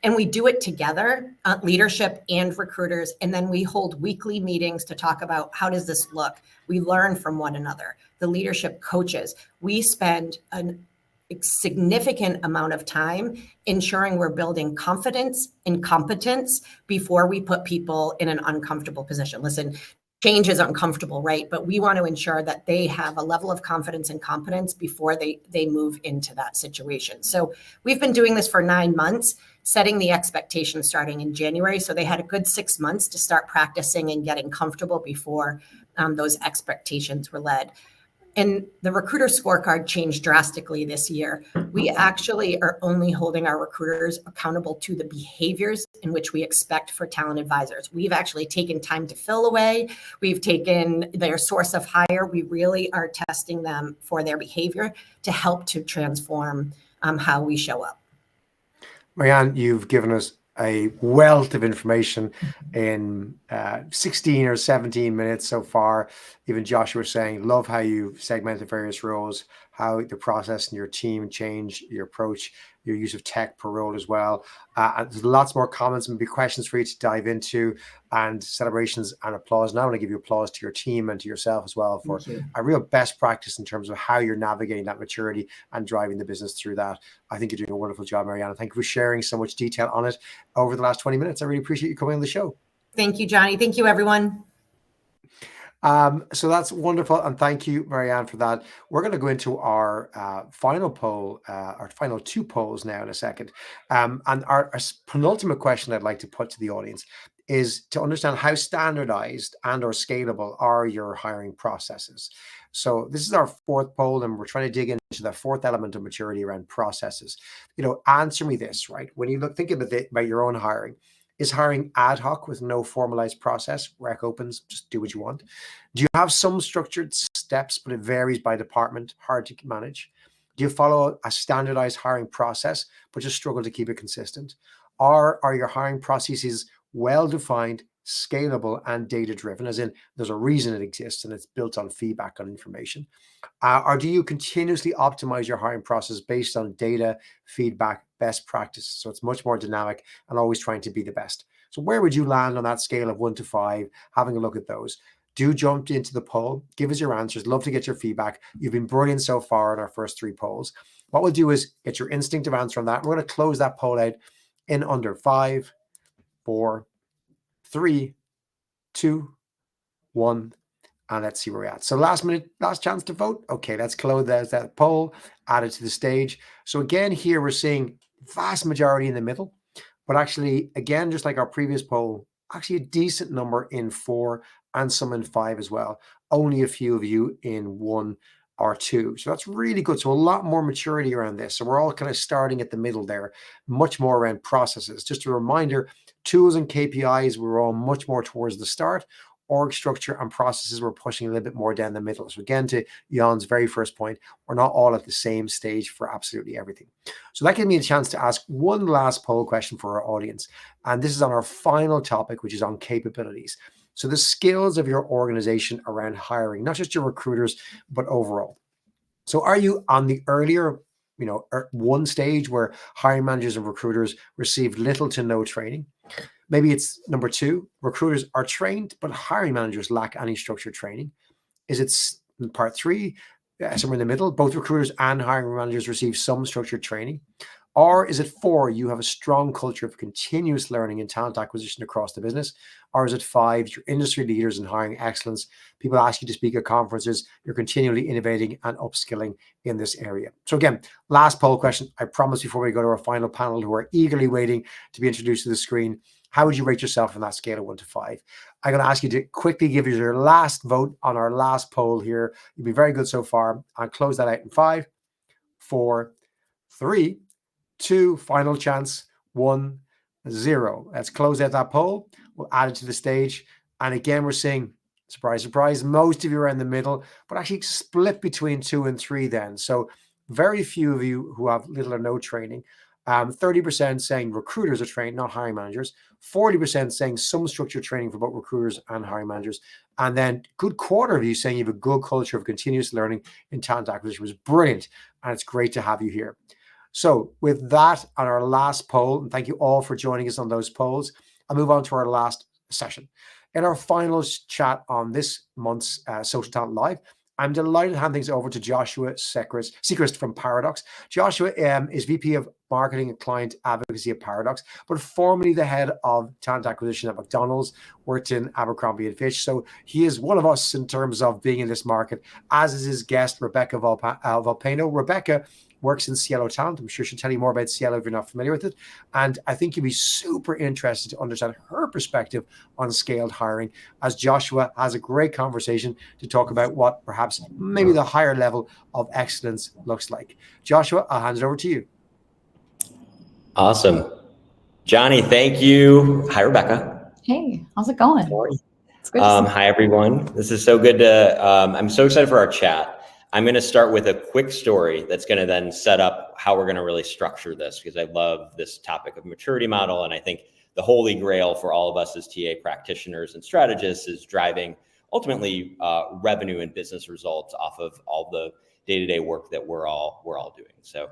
And we do it together, leadership and recruiters. And then we hold weekly meetings to talk about how does this look? We learn from one another. The leadership coaches. We spend a significant amount of time ensuring we're building confidence and competence before we put people in an uncomfortable position. Listen, change is uncomfortable, right? But we want to ensure that they have a level of confidence and competence before they move into that situation. So we've been doing this for 9 months, setting the expectations starting in January. So they had a good 6 months to start practicing and getting comfortable before those expectations were led. And the recruiter scorecard changed drastically this year. We actually are only holding our recruiters accountable to the behaviors in which we expect for talent advisors. We've actually taken time to fill away. We've taken their source of hire. We really are testing them for their behavior to help to transform how we show up. Marianne, you've given us a wealth of information in 16 or 17 minutes so far. Even Joshua was saying, love how you segmented various roles, how the process and your team change your approach, your use of tech per role as well. And there's lots more comments and maybe questions for you to dive into, and celebrations and applause. Now I want to give you applause to your team and to yourself as well for a real best practice in terms of how you're navigating that maturity and driving the business through that. I think you're doing a wonderful job, Marianne. Thank you for sharing so much detail on it over the last 20 minutes. I really appreciate you coming on the show. Thank you, Johnny. Thank you, everyone. So that's wonderful. And thank you, Marianne, for that. We're going to go into our final poll, our final 2 polls now in a second. And our penultimate question I'd like to put to the audience is to understand how standardized and or scalable are your hiring processes. So this is our 4th poll, and we're trying to dig into the 4th element of maturity around processes. Answer me this, right? When you think about your own hiring, is hiring ad hoc with no formalized process? Rec opens, just do what you want. Do you have some structured steps, but it varies by department, hard to manage? Do you follow a standardized hiring process, but just struggle to keep it consistent? Or are your hiring processes well-defined, scalable, and data-driven, as in there's a reason it exists and it's built on feedback on information? Or do you continuously optimize your hiring process based on data, feedback, best practice? So it's much more dynamic and always trying to be the best. So where would you land on that scale of 1 to 5, having a look at those? Do jump into the poll. Give us your answers. Love to get your feedback. You've been brilliant so far in our first 3 polls. What we'll do is get your instinctive answer on that. We're going to close that poll out in under 5, 4, 3, 2, 1. And let's see where we're at. So last chance to vote. Okay, let's close that poll, add it to the stage. So again, here we're seeing vast majority in the middle, but actually, again, just like our previous poll, actually a decent number in 4 and some in 5 as well. Only a few of you in 1 or 2. So that's really good. So a lot more maturity around this. So we're all kind of starting at the middle there, much more around processes. Just a reminder, tools and KPIs, we're all much more towards the start. Org structure and processes, we're pushing a little bit more down the middle. So again, to Jan's very first point, we're not all at the same stage for absolutely everything. So that gave me a chance to ask one last poll question for our audience. And this is on our final topic, which is on capabilities. So the skills of your organization around hiring, not just your recruiters, but overall. So are you on the earlier, one stage where hiring managers and recruiters receive little to no training? Maybe it's number two, recruiters are trained, but hiring managers lack any structured training. Is it part three, somewhere in the middle, both recruiters and hiring managers receive some structured training? Or is it four, you have a strong culture of continuous learning and talent acquisition across the business? Or is it five, you're industry leaders in hiring excellence, people ask you to speak at conferences, you're continually innovating and upskilling in this area? So again, last poll question, I promise, before we go to our final panel who are eagerly waiting to be introduced to the screen. How would you rate yourself on that scale of 1 to 5? I'm going to ask you to quickly give us your last vote on our last poll here. You've been very good so far. I'll close that out in 5, 4, 3, 2, final chance, 1, 0. Let's close out that poll. We'll add it to the stage. And again, we're seeing, surprise, surprise, most of you are in the middle, but actually split between 2 and 3 then. So very few of you who have little or no training. 30% saying recruiters are trained, not hiring managers. 40% saying some structured training for both recruiters and hiring managers. And then good quarter of you saying you have a good culture of continuous learning in talent acquisition, was brilliant. And it's great to have you here. So with that, on our last poll, and thank you all for joining us on those polls, I'll move on to our last session. In our final chat on this month's Social Talent Live, I'm delighted to hand things over to Joshua Sechrist from Paradox. Joshua is VP of Marketing and Client Advocacy at Paradox, but formerly the head of talent acquisition at McDonald's, worked in Abercrombie & Fitch. So he is one of us in terms of being in this market, as is his guest, Rebecca Valpeno. Rebecca works in Cielo Talent. I'm sure she'll tell you more about Cielo if you're not familiar with it. And I think you'll be super interested to understand her perspective on scaled hiring, as Joshua has a great conversation to talk about what perhaps maybe the higher level of excellence looks like. Joshua, I'll hand it over to you. Awesome. Johnny, thank you. Hi, Rebecca. Hey, how's it going? It's good hi, everyone. This is so good to, I'm so excited for our chat. I'm going to start with a quick story that's going to then set up how we're going to really structure this, because I love this topic of maturity model. And I think the holy grail for all of us as TA practitioners and strategists is driving ultimately revenue and business results off of all the day-to-day work that we're all doing. So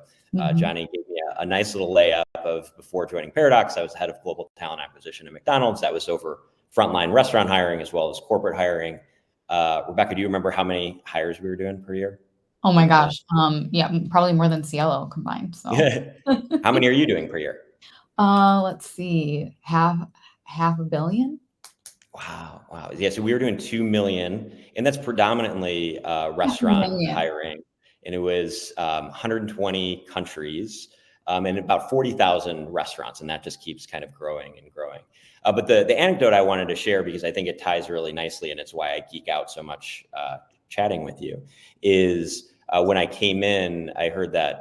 Johnny gave me a nice little layup of before joining Paradox. I was head of global talent acquisition at McDonald's. That was over frontline restaurant hiring as well as corporate hiring. Rebecca, do you remember how many hires we were doing per year? Oh my gosh. Yeah, probably more than Cielo combined. So how many are you doing per year? Let's see, half a billion. Wow. Yeah, so we were doing 2 million, and that's predominantly restaurant hiring. And it was 120 countries and about 40,000 restaurants. And that just keeps kind of growing and growing. But the anecdote I wanted to share, because I think it ties really nicely, and it's why I geek out so much chatting with you, is when I came in, I heard that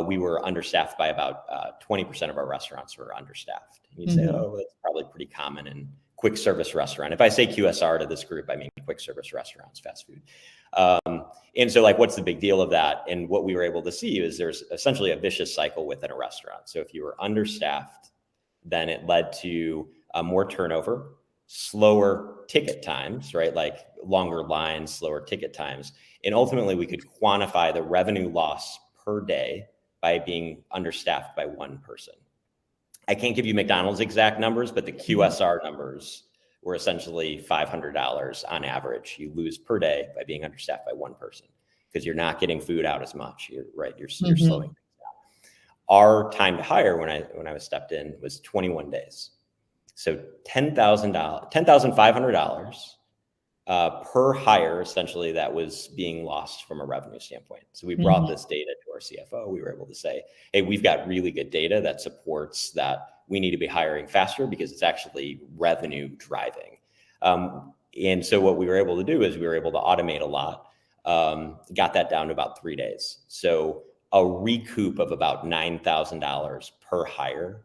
we were understaffed by about 20% of our restaurants were understaffed. And you'd say, oh, that's probably pretty common in quick service restaurant. If I say QSR to this group, I mean quick service restaurants, fast food. And so like, what's the big deal of that? And what we were able to see is there's essentially a vicious cycle within a restaurant. So if you were understaffed, then it led to more turnover, slower ticket times, right? Like longer lines, slower ticket times. And ultimately we could quantify the revenue loss per day by being understaffed by one person. I can't give you McDonald's exact numbers, but the QSR numbers were essentially $500 on average you lose per day by being understaffed by one person, because you're not getting food out as much. You're slowing things down. Our time to hire when I was stepped in was 21 days. So $10,500 per hire, essentially, that was being lost from a revenue standpoint. So we brought this data to our CFO. We were able to say, hey, we've got really good data that supports that we need to be hiring faster because it's actually revenue driving. And so what we were able to do is we were able to automate a lot, got that down to about 3 days. So a recoup of about $9,000 per hire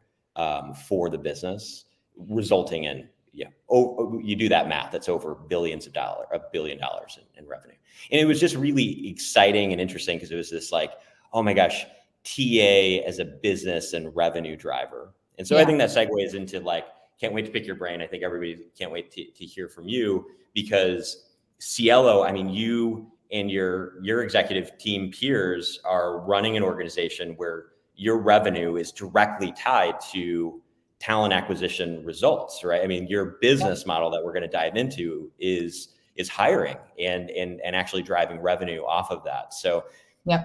for the business, resulting in, you do that math, that's over $1 billion in revenue. And it was just really exciting and interesting because it was this like, oh my gosh, TA as a business and revenue driver. And so I think that segues into like can't wait to pick your brain. I think everybody can't wait to hear from you, because Cielo, I mean, you and your executive team peers are running an organization where your revenue is directly tied to talent acquisition results, right? I mean, your business model that we're going to dive into is hiring and actually driving revenue off of that. So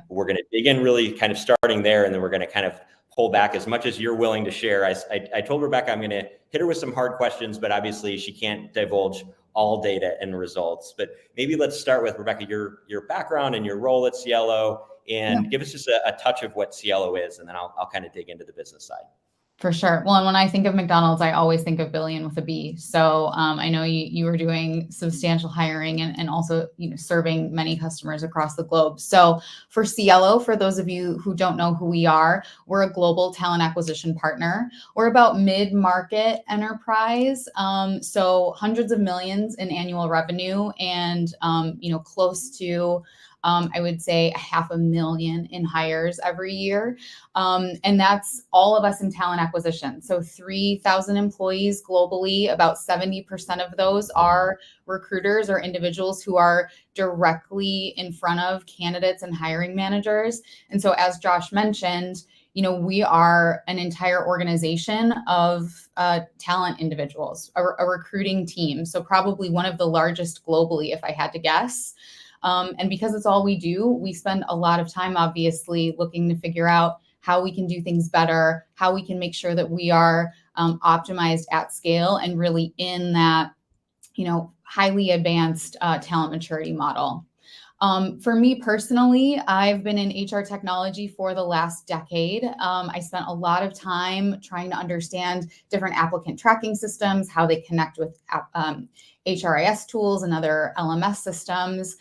we're going to dig in really kind of starting there, and then we're going to kind of pull back as much as you're willing to share. I told Rebecca I'm going to hit her with some hard questions, but obviously she can't divulge all data and results. But maybe let's start with, Rebecca, your background and your role at Cielo, and give us just a touch of what Cielo is, and then I'll kind of dig into the business side. For sure. Well, and when I think of McDonald's, I always think of billion with a B. So I know you were doing substantial hiring and also, serving many customers across the globe. So for Cielo, for those of you who don't know who we are, we're a global talent acquisition partner. We're about mid-market enterprise. So hundreds of millions in annual revenue, and, close to, I would say 500,000 in hires every year. And that's all of us in talent acquisition. So 3,000 employees globally, about 70% of those are recruiters or individuals who are directly in front of candidates and hiring managers. And so as Josh mentioned, we are an entire organization of talent individuals, a recruiting team. So probably one of the largest globally, if I had to guess. And because it's all we do, we spend a lot of time, obviously, looking to figure out how we can do things better, how we can make sure that we are optimized at scale and really in that, highly advanced talent maturity model. For me personally, I've been in HR technology for the last decade. I spent a lot of time trying to understand different applicant tracking systems, how they connect with HRIS tools and other LMS systems.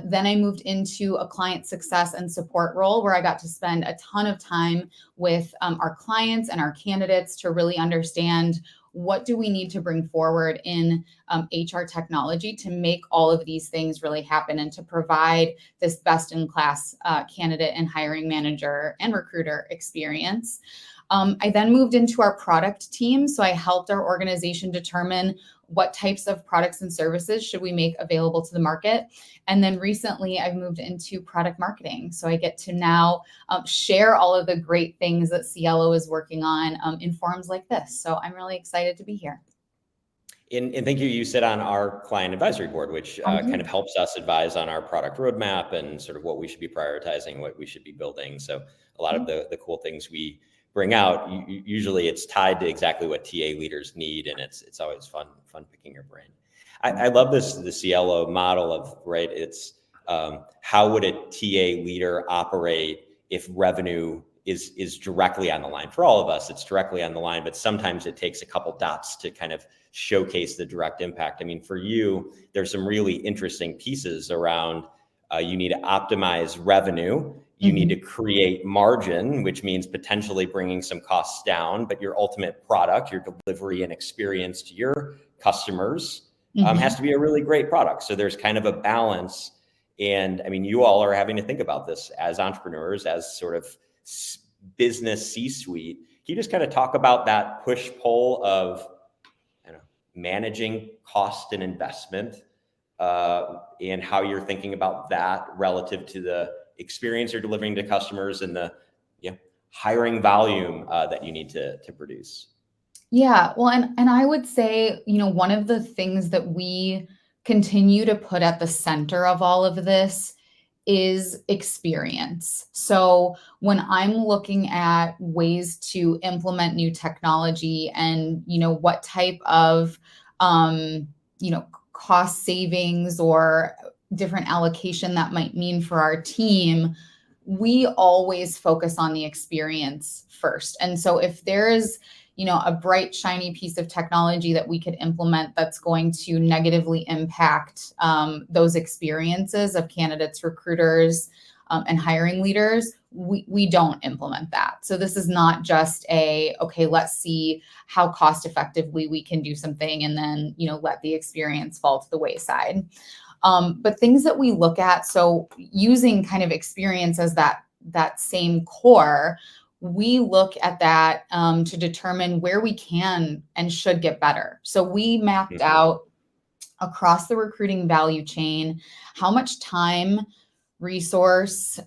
Then I moved into a client success and support role where I got to spend a ton of time with our clients and our candidates to really understand what do we need to bring forward in HR technology to make all of these things really happen and to provide this best-in-class candidate and hiring manager and recruiter experience. I then moved into our product team. So I helped our organization determine what types of products and services should we make available to the market. And then recently I've moved into product marketing. So I get to now share all of the great things that Cielo is working on in forums like this. So I'm really excited to be here. And thank you. You sit on our client advisory board, which kind of helps us advise on our product roadmap and sort of what we should be prioritizing, what we should be building. So a lot of the cool things we bring out, usually it's tied to exactly what TA leaders need, and it's always fun picking your brain. I love the Cielo model of, right, it's how would a TA leader operate if revenue is directly on the line? For all of us, it's directly on the line, but sometimes it takes a couple dots to kind of showcase the direct impact. I mean, for you, there's some really interesting pieces around you need to optimize revenue. You need to create margin, which means potentially bringing some costs down, but your ultimate product, your delivery and experience to your customers has to be a really great product. So there's kind of a balance. And I mean, you all are having to think about this as entrepreneurs, as sort of business C-suite. Can you just kind of talk about that push-pull of managing cost and investment and how you're thinking about that relative to the experience you're delivering to customers and the hiring volume that you need to produce? Yeah, well, and I would say, one of the things that we continue to put at the center of all of this is experience. So when I'm looking at ways to implement new technology and, what type of, cost savings or different allocation that might mean for our team, we always focus on the experience first. And so if there is, a bright, shiny piece of technology that we could implement that's going to negatively impact those experiences of candidates, recruiters, and hiring leaders, we don't implement that. So this is not just okay, let's see how cost effectively we can do something and then, let the experience fall to the wayside. But things that we look at, so using kind of experience as that same core, we look at that to determine where we can and should get better. So we mapped out across the recruiting value chain how much time, resource,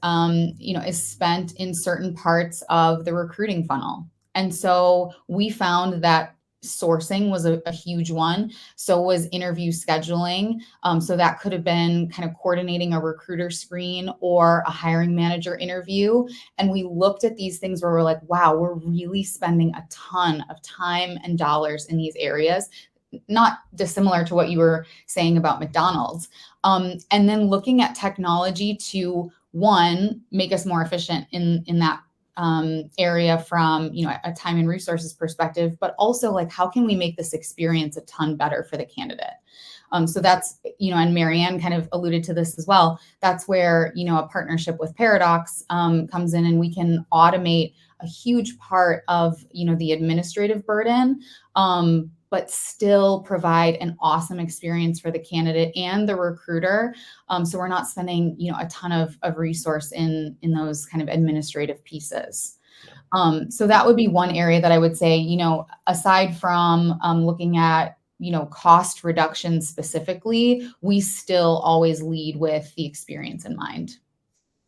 is spent in certain parts of the recruiting funnel. And so we found that sourcing was a huge one. So was interview scheduling. So that could have been kind of coordinating a recruiter screen or a hiring manager interview. And we looked at these things where we're like, wow, we're really spending a ton of time and dollars in these areas, not dissimilar to what you were saying about McDonald's. And then looking at technology to, one, make us more efficient in that area from, a time and resources perspective, but also like, how can we make this experience a ton better for the candidate? So that's, and Marianne kind of alluded to this as well. That's where, a partnership with Paradox comes in, and we can automate a huge part of, the administrative burden, but still provide an awesome experience for the candidate and the recruiter. So we're not spending, a ton of resource in those kind of administrative pieces. So that would be one area that I would say, aside from looking at, cost reduction specifically, we still always lead with the experience in mind.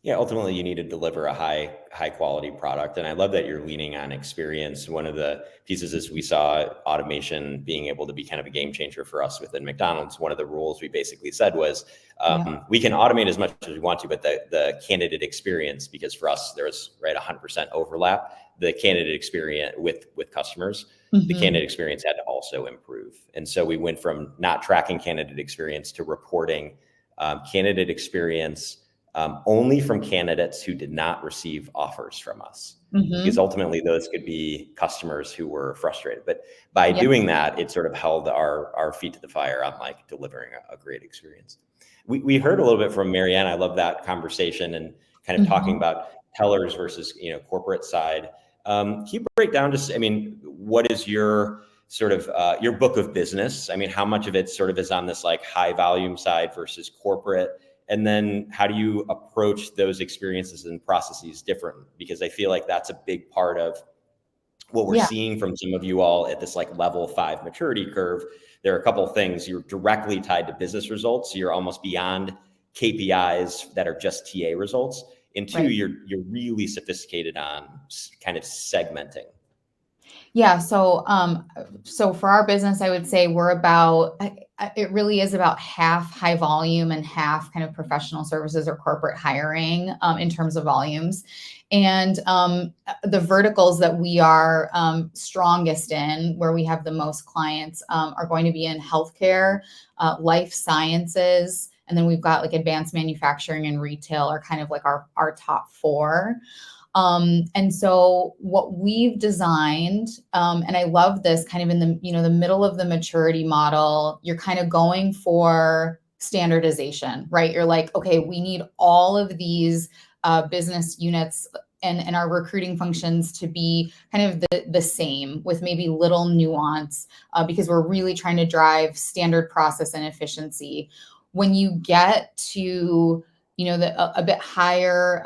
Yeah, ultimately you need to deliver a high quality product. And I love that you're leaning on experience. One of the pieces is we saw automation being able to be kind of a game changer for us within McDonald's. One of the rules we basically said was we can automate as much as we want to, but the candidate experience, because for us, there's 100% overlap, the candidate experience with customers, the candidate experience had to also improve. And so we went from not tracking candidate experience to reporting candidate experience only from candidates who did not receive offers from us, because ultimately those could be customers who were frustrated. But by doing that, it sort of held our feet to the fire on like delivering a great experience. We heard a little bit from Marianne. I love that conversation and kind of talking about tellers versus corporate side. Can you break down what is your sort of your book of business? I mean, how much of it sort of is on this like high volume side versus corporate? And then how do you approach those experiences and processes differently? Because I feel like that's a big part of what we're seeing from some of you all at this like level 5 maturity curve. There are a couple of things. You're directly tied to business results. So you're almost beyond KPIs that are just TA results. And two, you're really sophisticated on kind of segmenting. Yeah. So for our business, I would say we're about, it really is about half high volume and half kind of professional services or corporate hiring in terms of volumes. And the verticals that we are strongest in, where we have the most clients, are going to be in healthcare, life sciences, and then we've got like advanced manufacturing and retail are kind of like our top 4. And so what we've designed, and I love this kind of in the, the middle of the maturity model, you're kind of going for standardization, right? You're like, okay, we need all of these business units and our recruiting functions to be kind of the same with maybe little nuance, because we're really trying to drive standard process and efficiency. When you get to a bit higher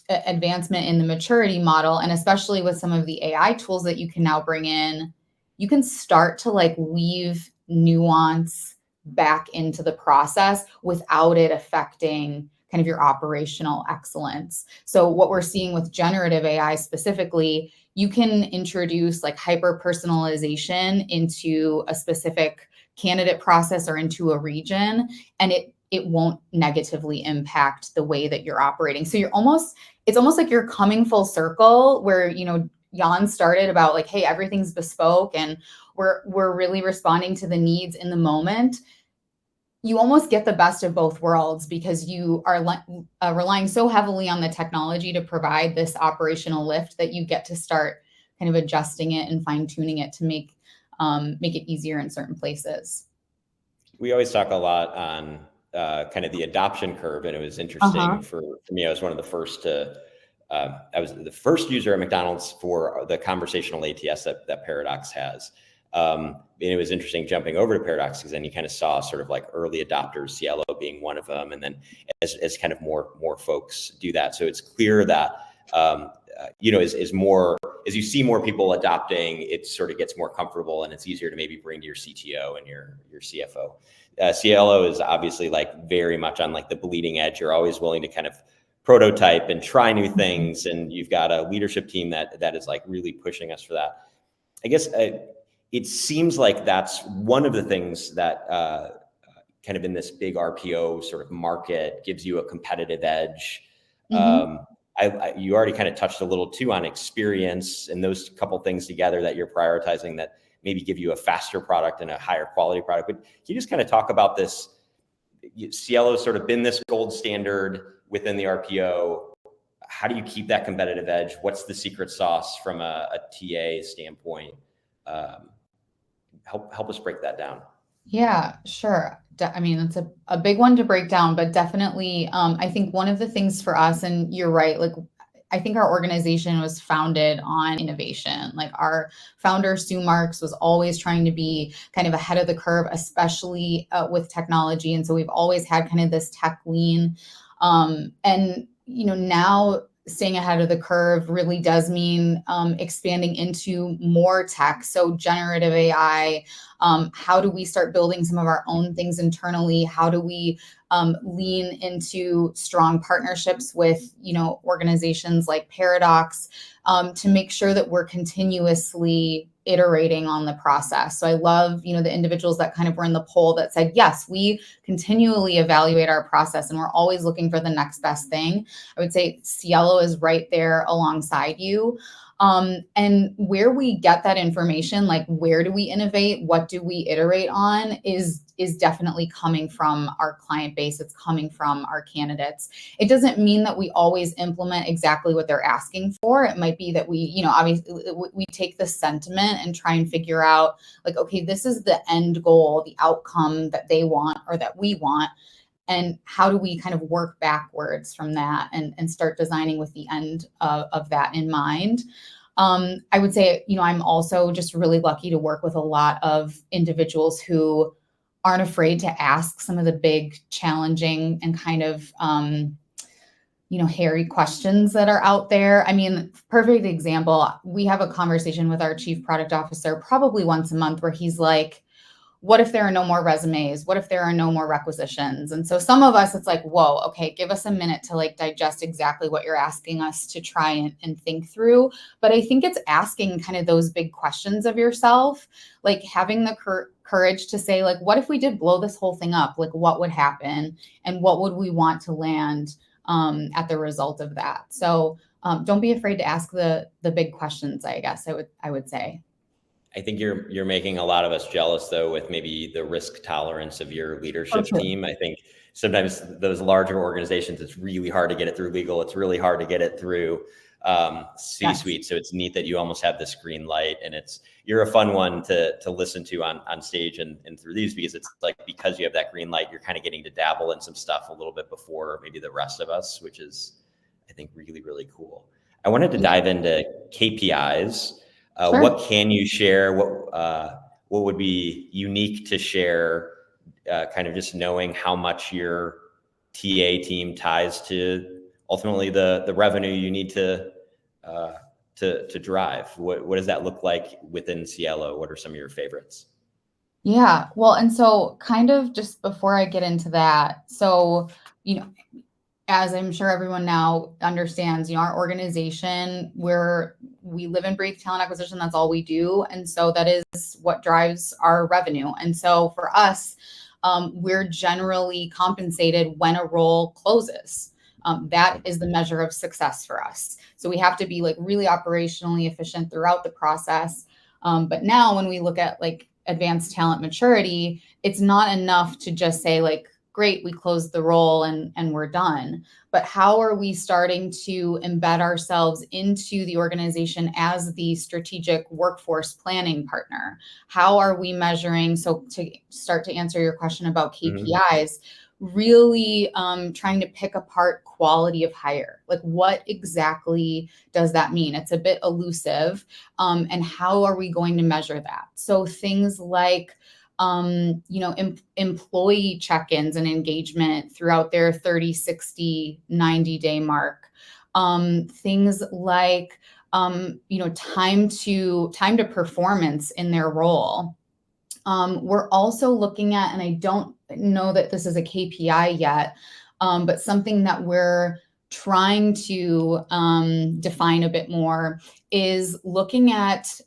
advancement in the maturity model, and especially with some of the AI tools that you can now bring in, you can start to like weave nuance back into the process without it affecting kind of your operational excellence. So what we're seeing with generative AI specifically, you can introduce like hyper personalization into a specific candidate process or into a region, and it won't negatively impact the way that you're operating. So it's almost like you're coming full circle where, Jan started about like, hey, everything's bespoke and we're really responding to the needs in the moment. You almost get the best of both worlds because you are relying so heavily on the technology to provide this operational lift that you get to start kind of adjusting it and fine tuning it to make it easier in certain places. We always talk a lot on kind of the adoption curve, and it was interesting for me. I was one of the first I was the first user at McDonald's for the conversational ATS that Paradox has. And it was interesting jumping over to Paradox because then you kind of saw sort of like early adopters, Cielo being one of them, and then as kind of more folks do that. So it's clear that is more, as you see more people adopting, it sort of gets more comfortable and it's easier to maybe bring to your CTO and your CFO. Cielo is obviously like very much on like the bleeding edge. You're always willing to kind of prototype and try new things. And you've got a leadership team that is like really pushing us for that. I guess it seems like that's one of the things that kind of in this big RPO sort of market gives you a competitive edge. You already kind of touched a little too on experience and those couple things together that you're prioritizing that maybe give you a faster product and a higher quality product. But can you just kind of talk about this? Cielo's sort of been this gold standard within the RPO. How do you keep that competitive edge? What's the secret sauce from a TA standpoint? Help us break that down. Yeah, sure. I mean, it's a big one to break down, but definitely, I think one of the things for us, and you're right, like, I think our organization was founded on innovation. Like our founder, Sue Marks, was always trying to be kind of ahead of the curve, especially with technology. And so we've always had kind of this tech lean. And, now staying ahead of the curve really does mean expanding into more tech. So generative AI, how do we start building some of our own things internally? How do we lean into strong partnerships with, organizations like Paradox to make sure that we're continuously iterating on the process. So I love, the individuals that kind of were in the poll that said, yes, we continually evaluate our process and we're always looking for the next best thing. I would say Cielo is right there alongside you. And where we get that information, like where do we innovate? What do we iterate on is definitely coming from our client base. It's coming from our candidates. It doesn't mean that we always implement exactly what they're asking for. It might be that we, obviously we take the sentiment and try and figure out like, okay, this is the end goal, the outcome that they want or that we want. And how do we kind of work backwards from that and start designing with the end of that in mind? I would say, I'm also just really lucky to work with a lot of individuals who aren't afraid to ask some of the big, challenging and kind of, hairy questions that are out there. I mean, perfect example, we have a conversation with our chief product officer probably once a month where he's like, what if there are no more resumes? What if there are no more requisitions? And so some of us, it's like, whoa, okay, give us a minute to like digest exactly what you're asking us to try and think through. But I think it's asking kind of those big questions of yourself, like having the courage to say, like, what if we did blow this whole thing up? Like, what would happen? And what would we want to land at the result of that? So don't be afraid to ask the big questions, I guess I would say. I think you're making a lot of us jealous though with maybe the risk tolerance of your leadership team. I think sometimes those larger organizations, it's really hard to get it through legal. It's really hard to get it through C-suite. Yes. So it's neat that you almost have this green light and you're a fun one to listen to on stage and through these, because it's like, because you have that green light, you're kind of getting to dabble in some stuff a little bit before maybe the rest of us, which is, I think, really, really cool. I wanted to dive into KPIs. Sure. What can you share? What would be unique to share? Kind of just knowing how much your TA team ties to ultimately the revenue you need to drive. What does that look like within Cielo? What are some of your favorites? Yeah, well, and so kind of just before I get into that, so as I'm sure everyone now understands, our organization, we live and breathe talent acquisition. That's all we do. And so that is what drives our revenue. And so for us, we're generally compensated when a role closes. That is the measure of success for us. So we have to be like really operationally efficient throughout the process. But now when we look at like advanced talent maturity, it's not enough to just say like, great, we closed the role and we're done. But how are we starting to embed ourselves into the organization as the strategic workforce planning partner? How are we measuring? So to start to answer your question about KPIs, really trying to pick apart quality of hire. Like what exactly does that mean? It's a bit elusive. And how are we going to measure that? So things like employee check-ins and engagement throughout their 30, 60, 90-day mark. things like, time to performance in their role. We're also looking at, and I don't know that this is a KPI yet, but something that we're trying to define a bit more is looking at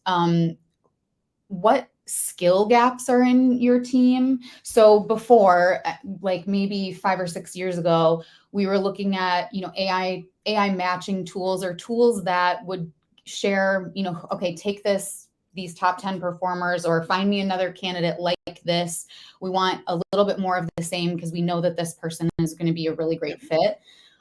what skill gaps are in your team. So before, like maybe 5 or 6 years ago, we were looking at, AI matching tools, or tools that would share, okay, take these top 10 performers, or find me another candidate like this. We want a little bit more of the same because we know that this person is going to be a really great fit.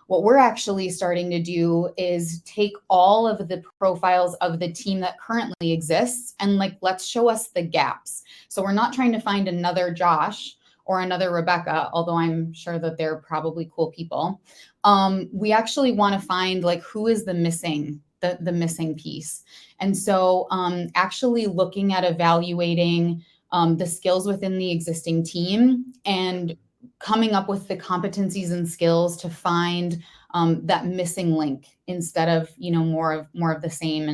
What we're actually starting to do is take all of the profiles of the team that currently exists and let's show us the gaps. So we're not trying to find another Josh or another Rebecca, although I'm sure that they're probably cool people. We actually want to find who is the missing piece. And so actually looking at evaluating the skills within the existing team and coming up with the competencies and skills to find that missing link instead of, more of the same,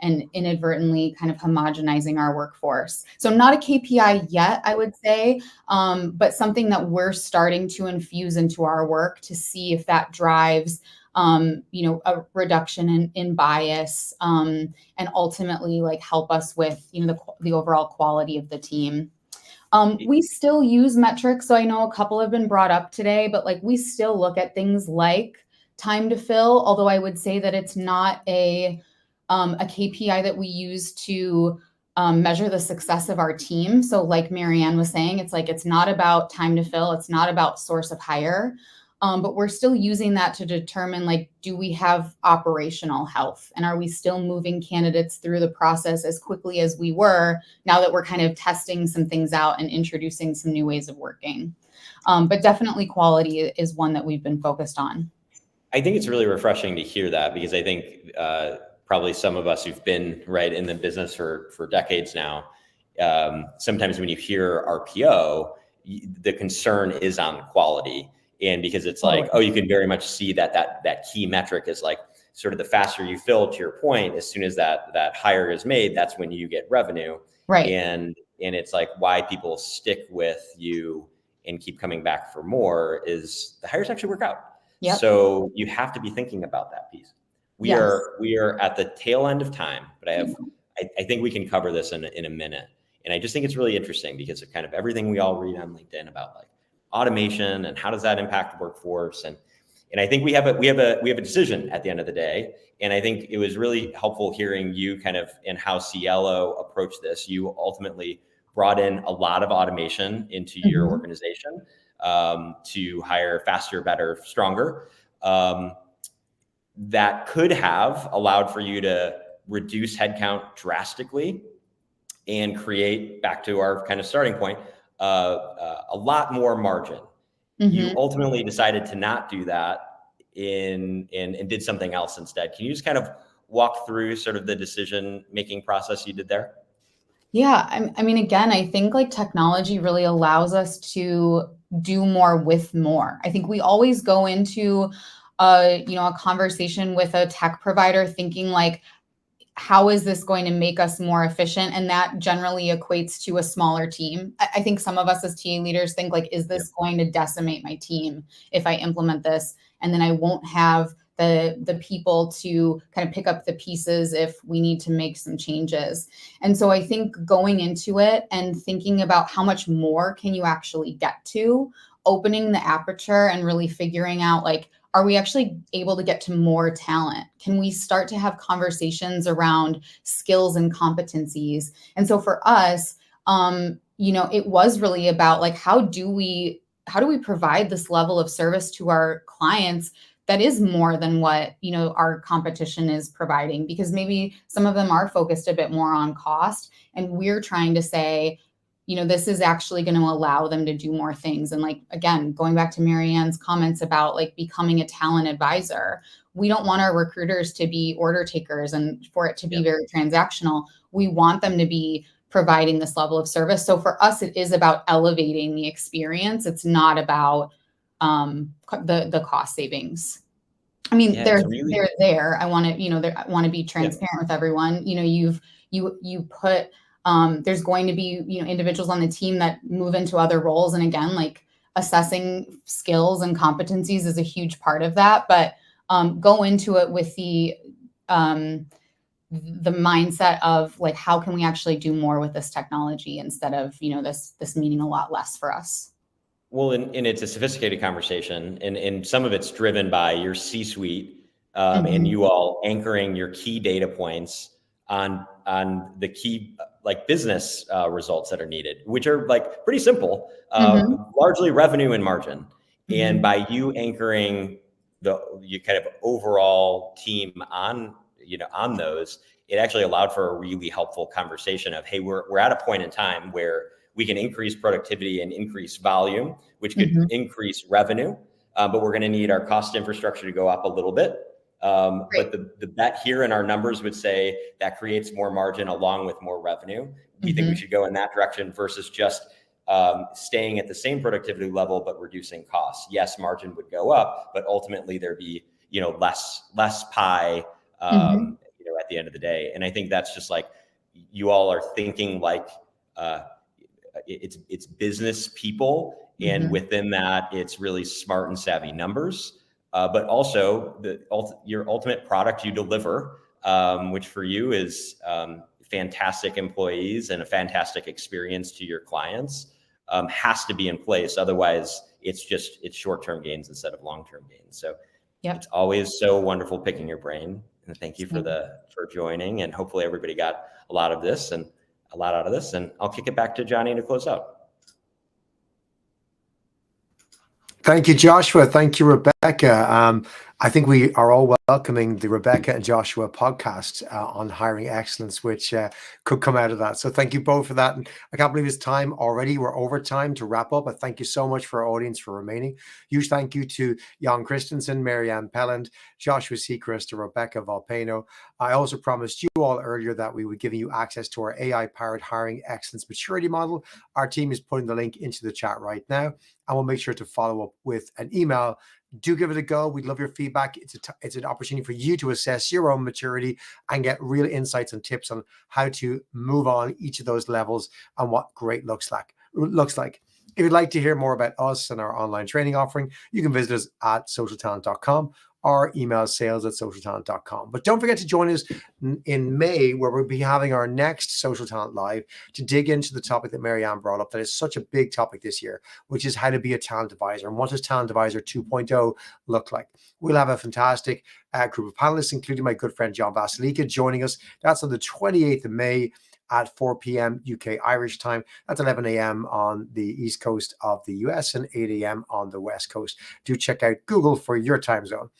and inadvertently kind of homogenizing our workforce. So not a KPI yet, I would say, but something that we're starting to infuse into our work to see if that drives a reduction in bias, and ultimately help us with, the overall quality of the team. We still use metrics. So I know a couple have been brought up today, but we still look at things like time to fill, although I would say that it's not a KPI that we use to measure the success of our team. So like Marianne was saying, it's not about time to fill. It's not about source of hire. But we're still using that to determine, do we have operational health? And are we still moving candidates through the process as quickly as we were now that we're kind of testing some things out and introducing some new ways of working? But definitely quality is one that we've been focused on. I think it's really refreshing to hear that, because I think probably some of us who've been in the business for decades now, sometimes when you hear RPO, the concern is on quality. And because it's you can very much see that key metric is sort of the faster you fill, to your point, as soon as that hire is made, that's when you get revenue. Right. And it's why people stick with you and keep coming back for more is the hires actually work out. Yep. So you have to be thinking about that piece. We are at the tail end of time, but I think we can cover this in a minute. And I just think it's really interesting because of kind of everything we all read on LinkedIn about automation and how does that impact the workforce. And I think we have a decision at the end of the day. And I think it was really helpful hearing you kind of and how Cielo approached this. You ultimately brought in a lot of automation into your organization to hire faster, better, stronger. That could have allowed for you to reduce headcount drastically and create, back to our kind of starting point, a lot more margin. You ultimately decided to not do that and did something else instead. Can you just kind of walk through sort of the decision-making process you did there? Yeah, I mean, again, I think technology really allows us to do more with more. I think we always go into a conversation with a tech provider thinking how is this going to make us more efficient? And that generally equates to a smaller team. I think some of us as TA leaders think is this going to decimate my team if I implement this? And then I won't have the people to kind of pick up the pieces if we need to make some changes. And so I think going into it and thinking about how much more can you actually get to, opening the aperture and really figuring out are we actually able to get to more talent? Can we start to have conversations around skills and competencies? And so for us, it was really about how do we provide this level of service to our clients that is more than what, our competition is providing? Because maybe some of them are focused a bit more on cost, and we're trying to say, this is actually going to allow them to do more things. And again, going back to Marianne's comments about becoming a talent advisor, we don't want our recruiters to be order takers and for it to be very transactional. We want them to be providing this level of service. So for us, it is about elevating the experience. It's not about the cost savings. I mean, Yeah, they're really, they're there. I want to, I want to be transparent with everyone. You put there's going to be, individuals on the team that move into other roles, and again, like assessing skills and competencies is a huge part of that. But go into it with the mindset of like, how can we actually do more with this technology instead of, this meaning a lot less for us. well, and it's a sophisticated conversation, and some of it's driven by your C-suite, and you all anchoring your key data points on the key like business results that are needed, which are like pretty simple, largely revenue and margin. And by you anchoring you kind of overall team on on those, it actually allowed for a really helpful conversation of, hey, we're at a point in time where we can increase productivity and increase volume, which could increase revenue, but we're going to need our cost infrastructure to go up a little bit. But the bet here in our numbers would say that creates more margin along with more revenue. We think we should go in that direction versus just staying at the same productivity level but reducing costs. Yes, margin would go up, but ultimately there'd be less pie at the end of the day. And I think that's just like, you all are thinking like it's business people, and within that it's really smart and savvy numbers, but also your ultimate product you deliver, which for you is fantastic employees and a fantastic experience to your clients, has to be in place. Otherwise it's short-term gains instead of long-term gains. So it's always so wonderful picking your brain, and thank you for joining, and hopefully everybody got a lot out of this, and I'll kick it back to Johnny to close out. Thank you, Joshua. Thank you, Rebecca. I think we are all welcoming the Rebecca and Joshua podcast on hiring excellence, which could come out of that. So thank you both for that. And I can't believe it's time already. We're over time to wrap up. But thank you so much for our audience for remaining. Huge thank you to Jan Christensen, Marianne Pelland, Joshua Seacrest, and Rebecca Valpeno. I also promised you all earlier that we would give you access to our AI-powered hiring excellence maturity model. Our team is putting the link into the chat right now, and we'll make sure to follow up with an email. Do give it a go. We'd love your feedback. It's an opportunity for you to assess your own maturity and get real insights and tips on how to move on each of those levels and what great looks like. If you'd like to hear more about us and our online training offering, you can visit us at SocialTalent.com or email sales@socialtalent.com. But don't forget to join us in May, where we'll be having our next Social Talent Live to dig into the topic that Marianne brought up that is such a big topic this year, which is how to be a talent advisor and what does Talent Advisor 2.0 look like. We'll have a fantastic group of panelists, including my good friend John Vasilika joining us. That's on the 28th of May at 4 p.m. UK Irish time. That's 11 a.m. on the East Coast of the US and 8 a.m. on the West Coast. Do check out Google for your time zone.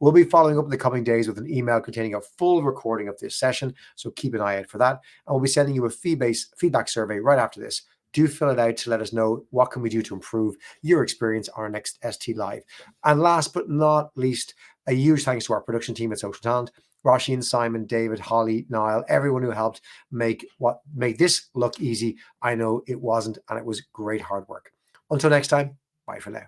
We'll be following up in the coming days with an email containing a full recording of this session, so keep an eye out for that. And we'll be sending you a feedback survey right after this. Do fill it out to let us know what can we do to improve your experience on our next ST Live. And last but not least, a huge thanks to our production team at Social Talent, Roisin, Simon, David, Holly, Niall, everyone who helped make this look easy. I know it wasn't, and it was great hard work. Until next time, bye for now.